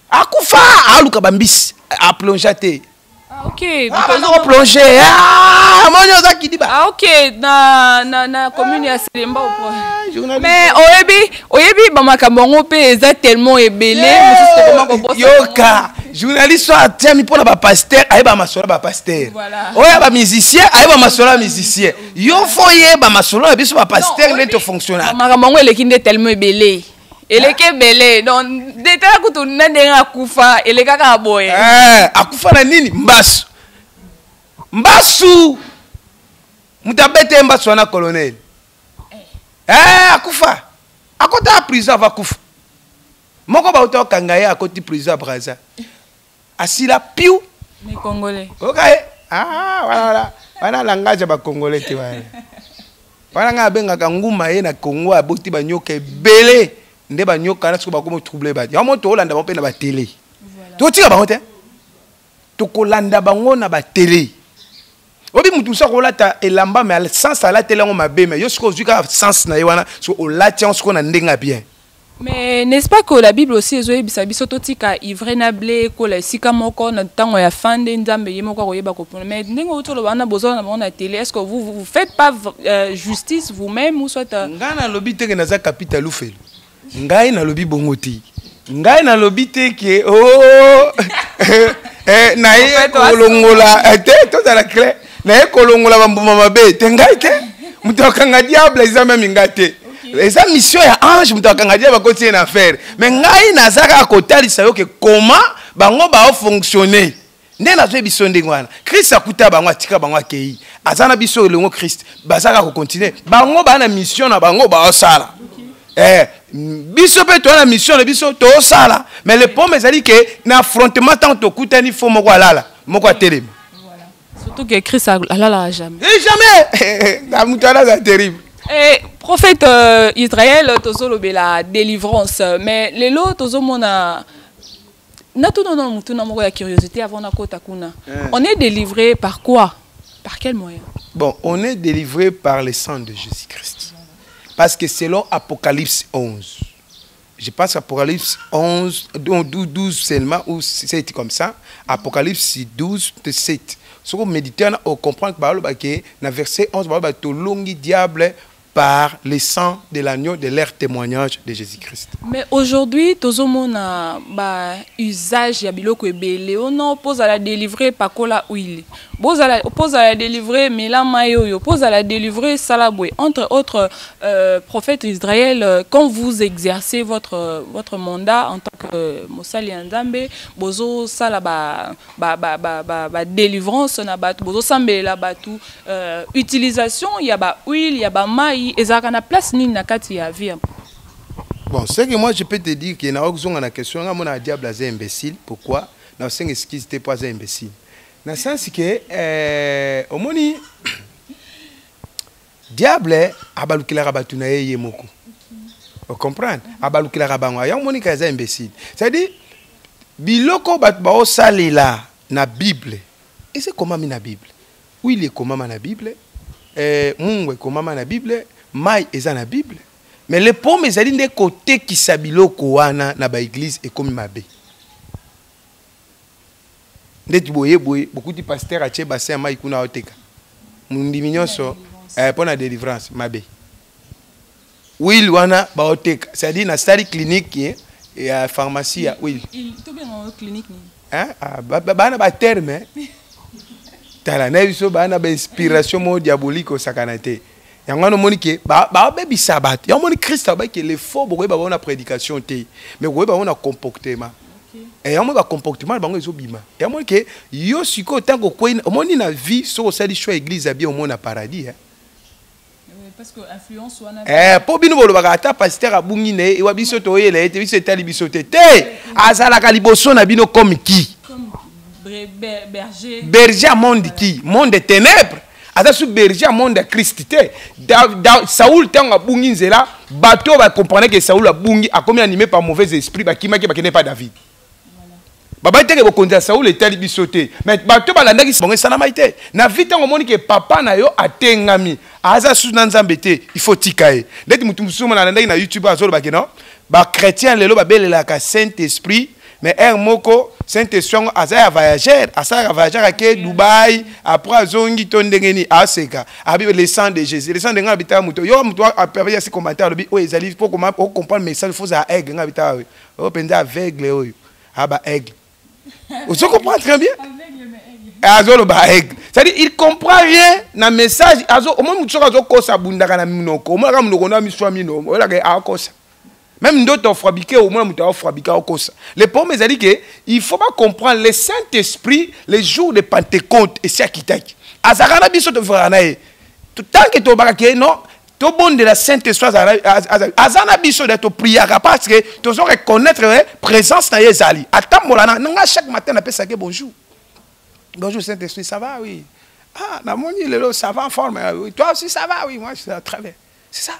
akufa aluka bambis a plongeate. Ah ok. On plonger. Ah ok. Na commune ya Selemba au point. Mais oyebi ba makambo pe eza tellement ebelé yoka journaliste soit tiami pour ba pasteur ayeba masola ba pasteur. Oya ba musicien ayeba masola musicien. Yo foye ba masola biso ba pasteur neto fonctionnaire. Makambo elekinde tellement ebelé. Eleke belé donc déta kutu ndenga kufa eleka ka boye akufa na nini mbasu mutabete mbasu na colonel akufa akota prison va kufa moko ba utoka ngaye akoti prison braza asila piu les congolais okay wana langage ba congolais ti wana nga benga kanguma ye na Congo aboti ba nyoka belé nde ba nyoka na siko ba komo troubler ba ya moto olanda ba pe na ba télé to tika ba hote to kolanda bango na ba télé obi mutu sa ko lata elamba mais sans la télé on ma be mais yo siko zuka sens na wana so o lati on siko na ndenga bien. Mais n'est-ce pas que la Bible aussi ezoye bisabiso totika ivrena blé ko la sika moko na tango ya fande nzambe yemoko ko yeba ko mais ndengo utolo bana bozona na na télé est-ce que vous faites pas justice vous-même ou soit ngana lobi teke na za capital ufelo ngai na lobi bongoti ngai na lobite ke oh na ye kolongola te to za la clé na ye kolongola bambuma mabe te ngai te muto akanga diable eza même ngate eza mission ya ange muto akanga diable ko tie na faire mais ngai nazaka kotalisa yo ke comment bango ba fonctionner nde nazo biso ndenge wana Christ akuta bango atika bango akei azana biso elengo Christ bazaka ko continuer bango ba na mission na bango ba osala biso pe to na mission na biso to osala mais le problème ezali ke na affrontement tant to kutani fo moko alala moko atelema voilà surtout que Christ alala jamais na mutala za terrible. Et prophète Israël tozolo la délivrance mais lelo tozomona na tout non mutuna moko ya curiosité avant na kota kuna on est délivré par quoi, par quel moyen? Bon, on est délivré par le sang de Jésus-Christ. Parce que selon Apocalypse 11, je pense Apocalypse 11, 12 seulement, ou c'est comme ça, Apocalypse 12, 7. Si vous méditez, on comprend que dans le verset 11, tu longi diable par le sang de l'agneau de leur témoignage de Jésus-Christ. Mais aujourd'hui, tozomona ba usage ya biloko ebele on pose à la délivrer pakola huile. Pose à la délivrer melama yoyo, pose à la délivrer salabwe. Entre autres prophètes Israël, quand vous exercez votre mandat en tant que Mosali Nzambe, bozo sala ba délivrance na batu, bozo sambela batu, utilisation ya ba huile, ya ba mai. Et ça a place ni na kati ya vie. Bon, c'est que moi je peux te dire que na okzonga na question nga mona diable est imbécile. Pourquoi? Na cinq excuses t'es pas imbécile. Na sens que omoni diable abalukila rabatu na yeye moko. Vous comprenez? Abalukila rabango ya omoni ka za imbécile. C'est-à-dire biloko bat ba osalela na Bible. Et c'est comment na Bible? Oui, il est comment na Bible? Mungu est comment na Bible? Mai eza na Bible. Mais le pomme ezali nde côté qui sabiloko wana na ba église et comme mabe. Ndeti boye beaucoup de pasteurs a tché bassin mai kuna oteka. Mundi minyonso pour la délivrance mabe. Will wana ba oteka, c'est-à-dire na stari clinique et à pharmacie ya will. Il to bien en clinique ni. Hein? Ba na terme. Tala na biso ba na ba inspiration mo diabolique au sakanate. Yangano monike ba bebi sabat. Yangano moni Christ ba que les faux boye ba na prédication té. Mais boye ba na comportement. Et yangano ba comportement bango ezobima. Yangano ke yo siko tango ko moni na vie so sali choix église bien au monde na paradis hein. Parce que influence wana po bino bolo ba ata pasteur abungi ne e wa biso to yele ete biso etali biso te. Azala ka liboso na bino comme qui? Berger monde qui? Monde des ténèbres. Asa sous berger monde de Christ. Saoul tanga bungi nzela, bateau va comprendre que Saoul a bungi a comme animé par mauvais esprit, ba ki n'est pas David. Baba teke bo konza Saoul est ali bisoté. Mais bateau ba landa ki bonge sana maite. Na vita ngomoni que papa na yo atengami. Asa sous nanzambe te, il faut tikae. Deti mutu musuma na landa na YouTube azolo ba non. Ba chrétien lelo ba belela ka Saint-Esprit. Mais moko Saint-Esprit azaya voyageur, asaka voyageur à Dubaï, après zongi tondengeni aseka. Abi le sang de Jésus, le sang de ngabita muto. Yo muto a permis ces commentaires bi o ezali pour comment comprendre le message faut à aigle ngabita. O penda aveugle oyo. Aba aigle. Vous comprenez très bien? Azolo ba aigle. C'est-à-dire il comprend rien na message azo au moins muto azo kosa bundaka na minoko. O moins munoko na miswa mino. O la ga akosa. Même d'autres fabriqués au moins nous fabriqué au cause. Le problème est que il faut pas comprendre le Saint-Esprit les jours de Pentecôte et c'est qui taque. Azarana biso de vranae. Tout tant que tu vas non, tu bon de la Saint-Esprit azana biso de to prière parce que tu dois reconnaître la présence na Yezali. Attends molana, nga chaque matin na pesa que bonjour. Bonjour Saint-Esprit, ça va oui. Ah, na moni lelo ça va en forme. Oui, toi aussi ça va oui, moi je suis à travers. C'est ça.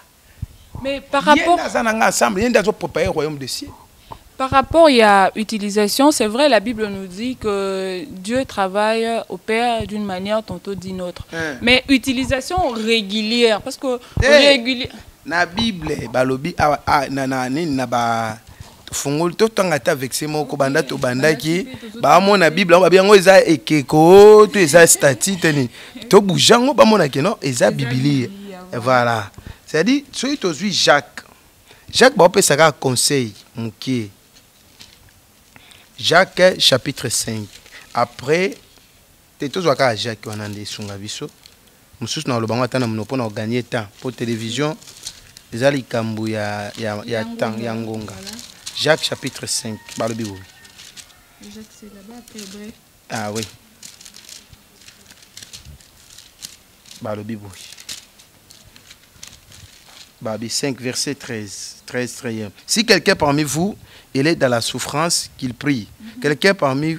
Mais par rapport à l'utilisation, c'est vrai, la Bible nous dit que Dieu travaille, opère d'une manière tantôt d'une autre. Mais utilisation régulière, parce que régulière. La Bible, balobi na ba fungol to tangata vexé moko banda to banda ki ba mona Bible ba biango eza ekeko to eza statut teni to bujango ba mona ke non eza Biblie. Voilà. C'est-à-dire, si tu as vu Jacques, Jacques va faire un conseil, Jacques chapitre 5. Après, tu es à Jacques, on a des songaviso. Nous sommes dans le temps pour gagner temps. Pour télévision, les alikambu ya temps, yangonga. Jacques chapitre 5. Par le Bible. Jacques, c'est là-bas, après Hébreu. Ah oui. Par le Bible. Babi 5, verset 13. 13. Si quelqu'un parmi vous, il est dans la souffrance, qu'il prie. Quelqu'un parmi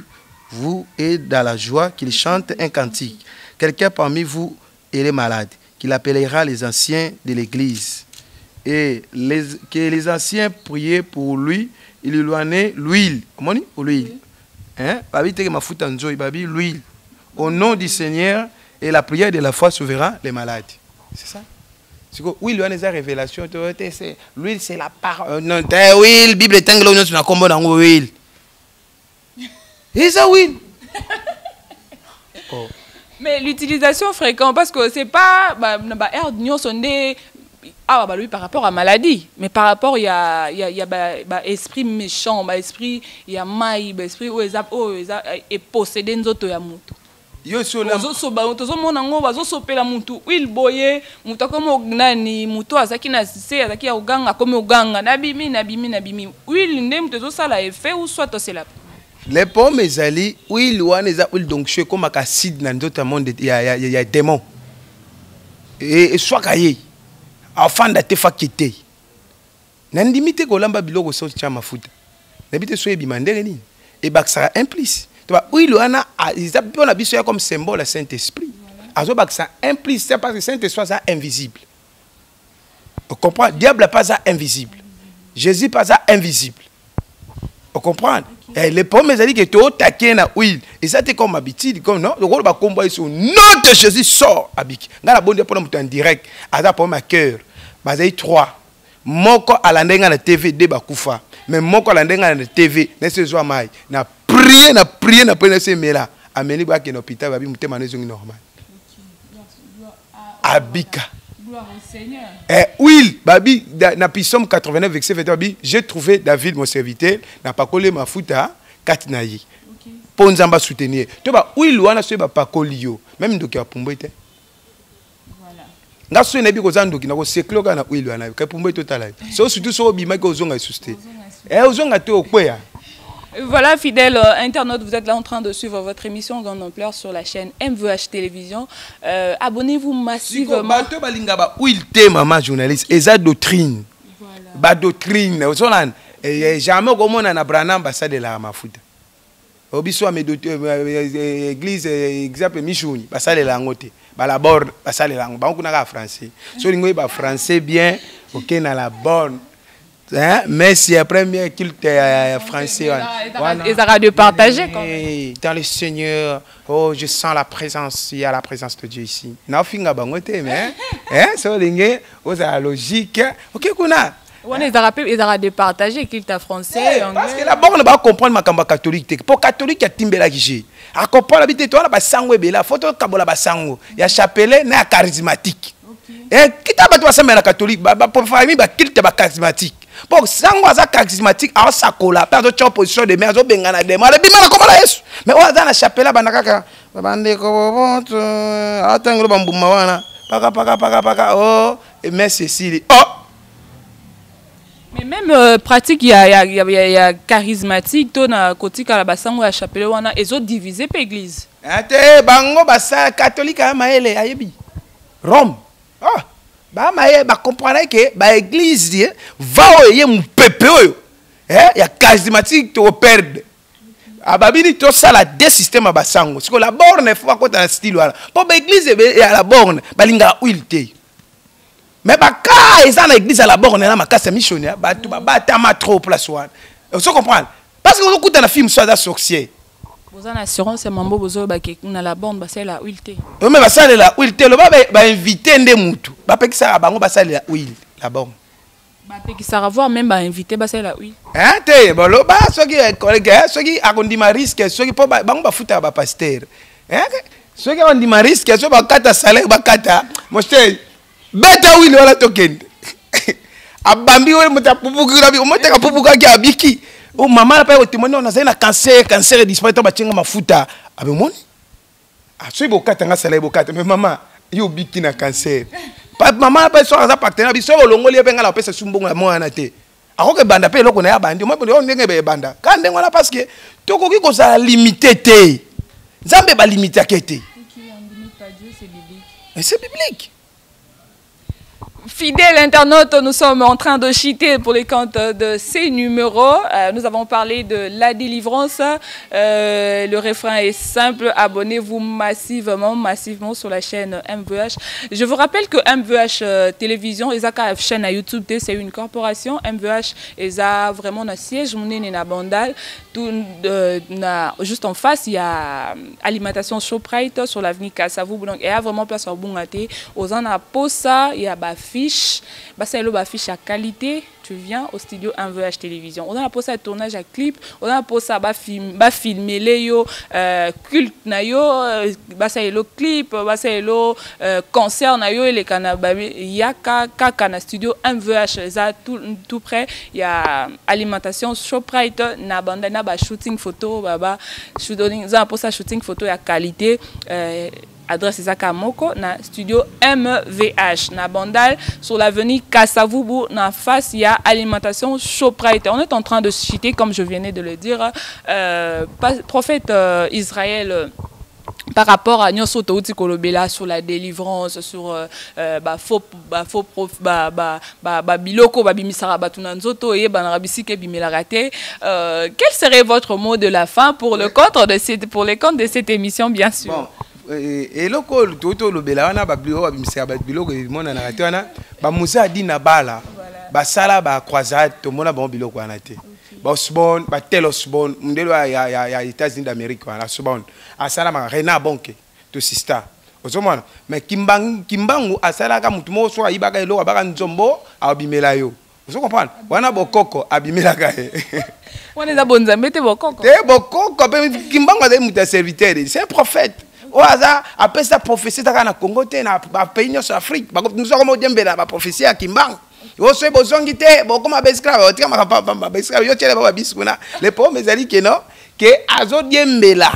vous est dans la joie, qu'il chante un cantique. Quelqu'un parmi vous, il est malade, qu'il appellera les anciens de l'église. Et que les anciens priaient pour lui, il lui donnaient l'huile. Comment on dit? L'huile. Hein? Babi teke mafuta nzoi, babi l'huile. Au nom du Seigneur, et la prière de la foi sauvera les malades. C'est ça? Oui, il y a des révélations. L'huile, c'est la parole. Non, oui, la Bible est anglaise, on a combat dans l'huile. Et ça, oui. Mais l'utilisation fréquente, parce que c'est pas. Lui, par rapport à maladie, mais par rapport, il y a esprit méchant, esprit, il y a maï, esprit où est possédé n'zoto ya mutu. Yo sola tozomona ngo bazosopela mutu il boye mutu akomo nani mutu azaki na se azaki ya uganga akomi uganga nabimi il nde mutu ezosala effet ou soit tosela les pommes ezali huile wana eza huile donc chez comme acide na nzoto monde ya démon et soit kaye afin de te fakite nandimite kolamba biloko so tia mafuta nabite so ebimandele ni et baksara implice. Oui, ils appellent la comme symbole à Saint-Esprit. Ça implique, c'est parce que Saint-Esprit est invisible. On comprend? Diable n'est pas invisible. Jésus n'est pas invisible. On comprend? Et les pommes, ils disent que tu es taqué dans l'huile. Et ça, c'est comme habitude. Comme non, le rôle de combat, c'est nom de Jésus sort. Dans la bonne de pour en direct, à la pomme à cœur. Il y a 3. Moko à la ndenga na TV, débat koufa. Mais moko à la ndenga na TV, n'est-ce que soit maï. Na prier na pena se mela ameni ba ke na hôpital ba bi mutema nezo normal abika gloire au Seigneur huile babi na Psaume 89 verset 20 babi j'ai trouvé David mon serviteur na pakole mafuta katinayi pour nzamba soutenir to ba huile wana so ba pakoli yo même ndoki apumbo ete voilà nga so na bi ko zandoki na ko seklo kana huile wana ka pumbo total so surtout so bima ko zonga susté ozonga te okweya. Voilà, fidèles internautes, vous êtes là en train de suivre votre émission Grande Ampleur sur la chaîne MVH Télévision. Abonnez-vous massivement. Maman journaliste, et ça doctrine. Ba doctrine. Jamais comme on a brana ambassade de la mafuta. Obiso a église exemple Michouni, basale la ngote. Ba la borne, basale la ngote. Ba on a français. So lingo ba français bien, OK na la borne. Hein? Mais c'est la première culte français. Ils auraient de partager. Dans le Seigneur, oh, je sens la présence, il y a la présence de Dieu ici. Non, finga bangote, mais hein, c'est lingue, aux la logique. OK, kuna. Ils auraient de partager culte français. Parce que là-bas on ne va pas comprendre ma camba catholique. Pour catholique, il y a timbela qui à comprendre l'habitude, toi là, sango et bela, photo kabola basango. Il y a chapelet, na charismatique. Et qui t'a battu à ça, mais la catholique, pour famille, culte charismatique. Bon, sango aza charismatique a sakola perdre une position de mer zo bengana de mal bimana comme la Yesu mais on a dans la chapelle bandaka bande ko bonto atango bambuma wana paka oh et mais Cécile oh mais même pratique il y a charismatique to na kotika la basango ya chapelle wana ezo diviser pe église ate bango basa catholique a maele ayebi Rome ah ba maye ba comprendre que ba église va oye mon peuple il y a charismatique to perdre ababini to sala deux systèmes ba sango parce que la borne faut pas dans style wala pour ba église et à la borne balinga huilité mais ba ka eza na église à la borne na makasa missionnaire ba tu ba tama trop place wana vous comprenez parce que vous écoutez na film soit da sorcier vous en assurance c'est mambo bozo ba ke na la borne ba c'est la huilité mais ba sala la huilité le ba inviter ndé mutu ba pekisa bango ba sala la huile la borne ba pekisa avoir même ba inviter ba c'est la huile hein té bolo ba soki collègue soki akondima risque soki po bango ba futa ba pasteur hein soki akondima risque so ba kata salaire ba kata moste beta huile wala tokende abambi we mutapupuka bi umoteka pupuka ki abiki Oh maman n'a pas témoigné on a un cancer disparaît ba tchenga mafuta. Abe moni. Ah so ibokata nga sala ibokata mais maman yo biki na cancer. Maman n'a pas so un partenaire biso olongoli benga la pesa sumbongo mo na te. Akoke banda pe eloko na ya bandi moi on ndenge be banda. Ka ndenge wana parce que tokoki ko ça limité te. Nzambe ba limité akete. C'est biblique. Fidèles internautes, nous sommes en train de cheater pour les comptes de ces numéros. Nous avons parlé de la délivrance. Le refrain est simple. Abonnez-vous massivement sur la chaîne MVH. Je vous rappelle que MVH Télévision, ils ont une chaîne à YouTube, c'est une corporation. MVH, ils ont vraiment un siège, na Bandal. Juste en face, il y a alimentation Shoprite sur l'avenue Kassavou. Donc, il y a vraiment place au Bungate. Aux en a Posa, il y a Bafiche. C'est le Bafiche à qualité. Tu viens au studio MVH Télévision. On a posé un tournage à clip. On a posé à filmer les culte na yo, c'est le clip, c'est le concert na yo et les cannabis. Il y a qu'un studio MVH, ça tout près. Il y a alimentation Shoprite, na banda na shooting photo, shooting, ça posé shooting photo à qualité. Adresse Isaka Moko na studio MVH na Bandal sur l'avenue Kasavubu na face il y a alimentation Shoprite. On est en train de citer comme je venais de le dire prophète Israël par rapport à Nyoso Touti Kolobela sur la délivrance sur biloko babimisara batunanzoto et banarabisike bimelarate. Quel serait votre mot de la fin pour le compte de cette émission bien sûr? Bon. Et le col toto le belana babilo abimisa babilo que mona na ratana ba musa di na bala ba sala ba croisade to mona ba bilo ko anate ba osbon ba telosbon ndelo ya États-Unis d'Amérique na osbon asala ma rena bonke to sister ozomona mais kimbangu asala ka mutu mo so ayibaka elo abaka nzombo abimela yo vous comprenez wana bokoko abimela ka on est abonza mete bokoko te bokoko pe kimbangu a muta serviteur c'est un prophète. Au hasard, après cette prophétie, tu as un Congo, tu as un pays en Afrique. Nous avons dit que la prophétie à Kimbang. Vous savez, vous avez dit que les pauvres me disent que non, que Azo Diembela.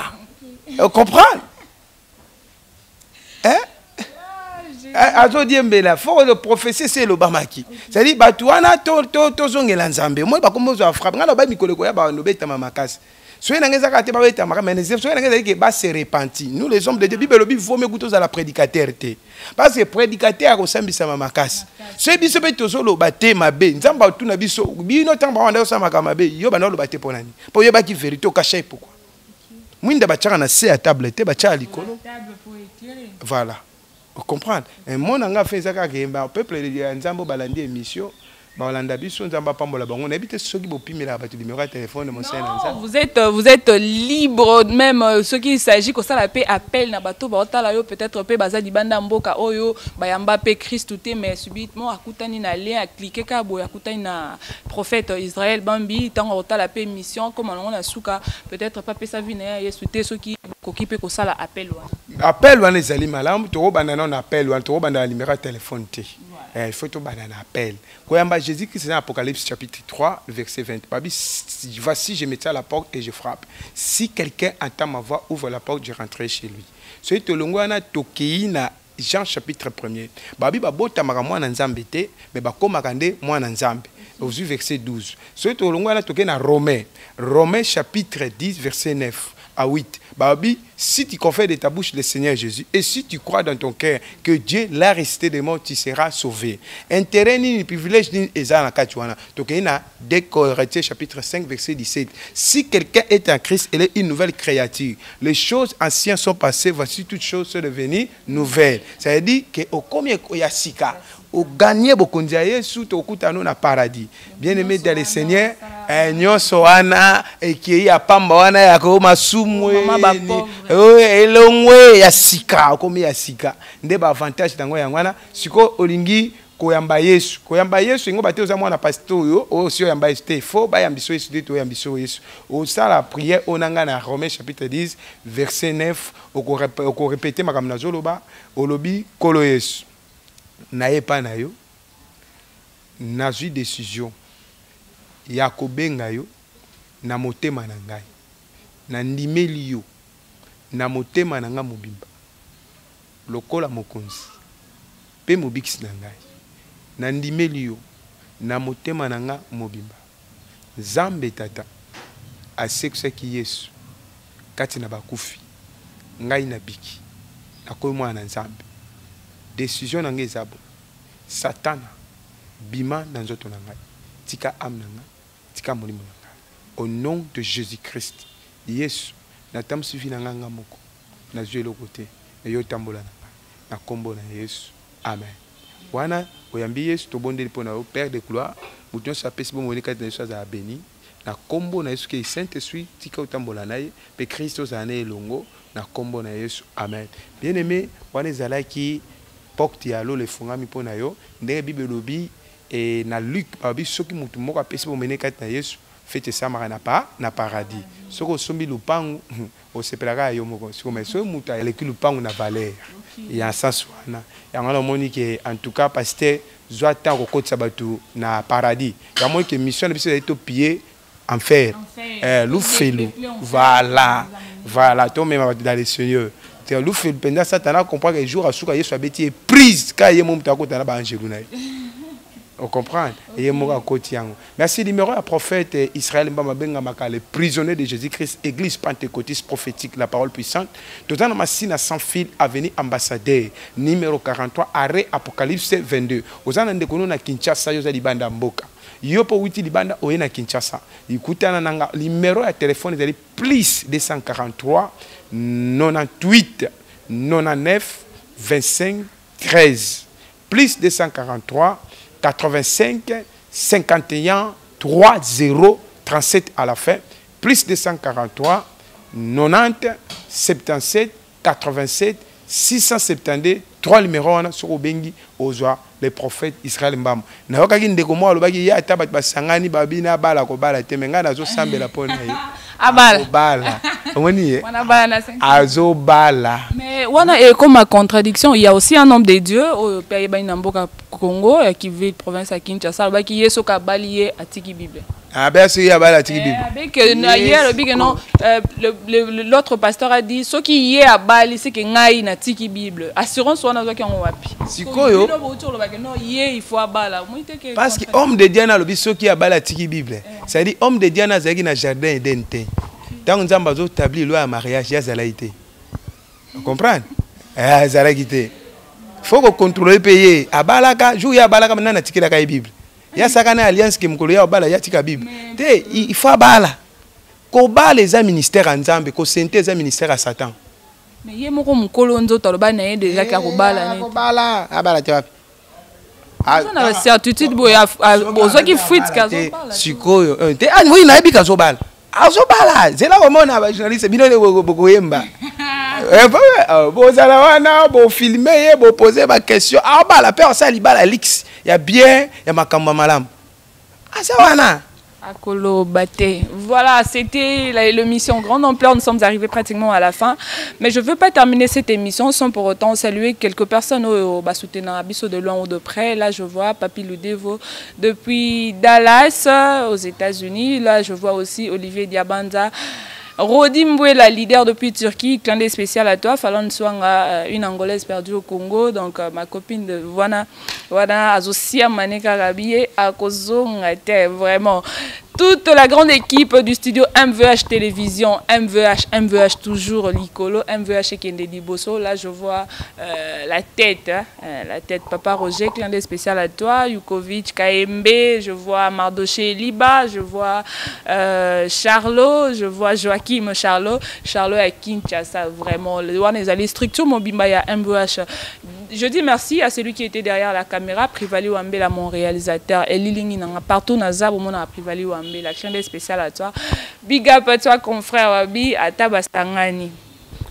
Vous comprenez? Hein? Azo Diembela, il faut le prophétie, c'est le Bamaki. C'est-à-dire, tu as un Nzambe. Moi, je vais frapper. Je vais frapper. Soyez dans les actes, soyez dans les actes, se repentir. Nous, les hommes de Dieu, il faut me goûter à la prédicateur. Parce que le prédicateur, il s'est mis à ma casse. Ceux qui se mettent au sol, ils ma bé. Nous avons tout nabi so. Bino temps ba wanda sama kama bé. Yo bana lo baté ponani. Po yo ba ki vérité au cachet pourquoi? Mwinda ba tchaka na se à table te ba tchaka likolo. Voilà. Vous comprenez? Et mon anga fait ça que le peuple de Nzambo balandi émission. Vous êtes libre, même ce qui s'agit que ça la paix appelle na bateau peut-être pe baza dibanda mboka oyo bayamba pe Christ tout mais subitement akutani na lien à cliquer ka boya akutani na prophète Israël Bambi tant ota la paix mission comme on a souka peut-être pas pesa vina yesu te ce qui kokipe ko sala appel wa appel wa les alimalam to banana on appel wa to banana numéro téléphone te il faut to banana appel koyamba Jésus-Christ dans Apocalypse chapitre 3 verset 20 voici je me tiens à la porte et je frappe si quelqu'un entend ma voix ouvre la porte je rentrerai chez lui ce to longwana tokei na Jean chapitre 1er babi babota makamwa nzambe te mais bakomaka nde mwana nzambe au verset 12 ce to longwana tokei na Romains chapitre 10 verset 9 à 8. Babi, si tu confesses de ta bouche le Seigneur Jésus et si tu crois dans ton cœur que Dieu l'a resté des morts, tu seras sauvé. Intérêt ni privilège ni ezana katuana. Donc il y a des Corinthiens chapitre 5 verset 17. Si quelqu'un est en Christ, il est une nouvelle créature. Les choses anciennes sont passées, voici toutes choses sont devenues nouvelles. Ça veut dire que au combien il y a sika au gagner beaucoup de Jésus au kutano na paradis. Bien-aimé dans le Seigneur, nyonso wana et qui a pamba wana ya ko masumwe elongwe ya sika comme ya sika nde ba avantage tango ya wana siko olingi koyamba Yesu ngo bate oza mwana pasteur yo o sio yamba este fo ba yambiso Yesu de to yambiso Yesu o ça la prière onanga na Romains chapitre 10 verset 9 oko répéter makam na zoloba olobi kolo Yesu naye pa na yo nazui décision ya kobenga yo na motema na ngai na ndimeli yo na motema na nga mobimba lokola mokonzi pe mobikisi na ngai na ndimeli yo na motema na nga mobimba Nzambe tata asekisaki Yesu kati na bakufi ngai na biki nakoyi mwana na Nzambe décision na ngai eza bo Satana bima na nzoto na ngai tika âme na ngai tika molimo na ngai au nom de Jésus-Christ Yesu natambusi vi na nga moko nazwi eloko te eyo tambola na ngai na kombo na Yesu amen wana oyambi Yesu tobondeli mpo na yo Père de gloire moto nyonso apesi bomoni kati na Yesu azala beni na kombo na Yesu ke Saint-Esprit tika otambola na ye mpe Kristo ozala na elongo na kombo na Yesu amen bien aimé wana ezalaki porte ya lolo efungami mpo na yo ndenge Bible elobi na Luc babi soki motu moko apesi bomoni kati na Yesu fete esamaka na paradis soki osombi lupangu osepelaka yo moko sikoma soki moto aleki lupangu na valeur ya sens wana yango wana omoni ke en tout cas pasteur zwa ntango kokotisa bato na paradis yamoni ke mission na biso ezali topie enfer lufelu voilà tomema bato dans le Seigneur lufelu mpenza Satana comprend que jour asuka Yesu abeti prise ka ye mo moto akota na baangelu na ye on comprend et moi côté yango merci numéro à prophète Israël Mbama bengamaka les prisonniers de Jésus-Christ église pentecôtiste prophétique la parole puissante tout dans ma signe sans fil avenue ambassadeur numéro 43 arrêt Apocalypse 22 ozana ndekono na Kinshasa yoza libanda mboka yopo witi libanda oyena Kinshasa ikutana nanga numéro ya téléphone ezali plus 243 98 99 25 13 plus 243 85 51 30 37 à la fin, plus 243 90 77 87 672 3 numéros sur Obengi Ozwa les prophètes Israël Mbam. Na wakaki ndeko mo alobaki ya tabat basangani babina bala ko bala temenga nazo sambela pona ye. Abala. Bala. Mais voilà, et comme ma contradiction, il y a aussi un homme de Dieu au pays Namboka Congo qui vit en province à Kinshasa, qui est sur Kabali à Tiki Bible. Ah ben c'est à Bala Tiki Bible. L'autre pasteur a dit ce qui est à Bali c'est que ngai na Tiki Bible. Assurance on a qui on wapi. Sikoyo. Non, il faut à Bala. Parce que homme de Dieu na lobi ce qui est à Bala Tiki Bible. Ça dit homme de Dieu na zaki na jardin Eden. Tant que nous avons établi loi à mariage, il y a zalaïté. Vous comprenez? Il faut contrôler le pays. À Balaka, joue à Balaka, maintenant, on a la Bible. Il y a une alliance qui me colle à Balaka, il y a la Bible. Il faut à Balaka. Qu'on bat les ministères en Zambie, qu'on synthèse les ministères à Satan. Mais il y a un colonzo, tu as déjà qui a Bala. À Bala, tu vois. On a la certitude, il y a besoin qui fuit. Sikoyo. Ah oui, il y a un Bala. Azobala, c'est là où on a journaliste bino de bokoyemba. Bozala wana, bo filmer, bo poser ma question. Ah ba la peur ça libala lix. Il y a bien, il y a makamba malam. Ah ça wana. Akolo Baté. Voilà, c'était l'émission Grande Ampleur. Nous sommes arrivés pratiquement à la fin. Mais je ne veux pas terminer cette émission sans pour autant saluer quelques personnes au Basouténa, Abisso de loin ou de près. Là, je vois Papi Ludevo depuis Dallas, aux États-Unis. Là, je vois aussi Olivier Diabanza. Rodi Mboué, la leader depuis Turquie, clin d'œil spécial à toi. Fallon Swanga, une Angolaise perdue au Congo. Donc, ma copine de Wana Azosia Maneka Rabie, Akozongate, vraiment. Toute la grande équipe du studio MVH Télévision, MVH toujours, Licolo, MVH Kendedi Bosso. Là, je vois la tête, Papa Roger, clin d'œil spécial à toi, Yukovic, KMB, je vois Mardoché Liba, je vois Charlot, je vois Joachim Charlot à Kinshasa, vraiment. Les structures Mobimbaya MVH. Je dis merci à celui qui était derrière la caméra, Privali Wambela, mon réalisateur, et Lilingi partout Nazab, mon a Privali Wambela, la chaîne spéciale à toi. Big up à toi, confrère Wabi, à Tabastangani.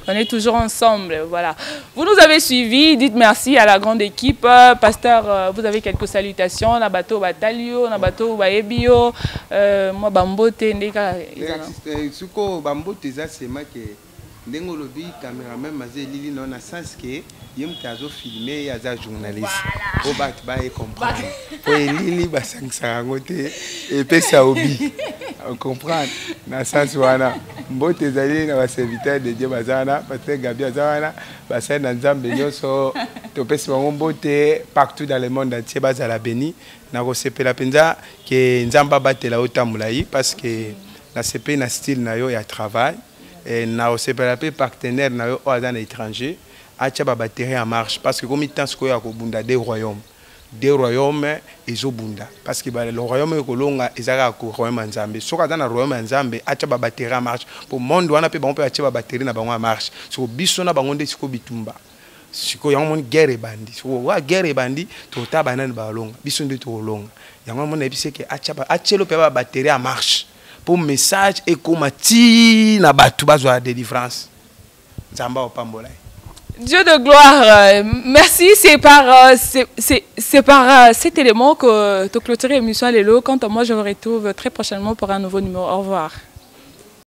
On est toujours ensemble, voilà. Vous nous avez suivis, dites merci à la grande équipe. Pasteur, vous avez quelques salutations. Nabato Batalio, Nabato Baebio, moi Bambote, Ndeka. Suko Bambote, c'est moi qui. Ndengolobi, caméraman, Mazé Lili, non, à sens que. ye moto azofilme ye aza journaliste po bato baye comprendre po elili basangisaka yango te epesa obi comprendre na sens wana mbote ezali na baserviteur de Dieu baza wana pasteur Gabi aza wana basali na nzambe nyonso topesi bango mbote partout dans le monde entier bazala béni nakosepela mpenza ke nzambe abatela yo tamolai parce que nasepeli na style na yo ya travail nakosepela mpe partenaire na yo oyo aza na étranger atia babatterie en marche parce que comme temps sikoyo ya kobunda des royaumes ezobunda parce que le royaume ekolonga ezaka ko royaume ya nzambe soki aza na royaume ya nzambe atia babatterie en marche po monde wana mpe bango mpe atia babatterie na bango en marche siko biso na bango nde siko bitumba siko yango moni guerre ebandi siko wa guerre ebandi tota banani balonga biso nde tokolonga yango moni yebi seke atielo mpe babatterie en marche pour message ekoma ti na bato bazwa délivrance nzambe opambola. Dieu de gloire, merci. C'est par cet élément que tu clôturer l'émission Allélo. Quant à moi, je vous retrouve très prochainement pour un nouveau numéro. Au revoir.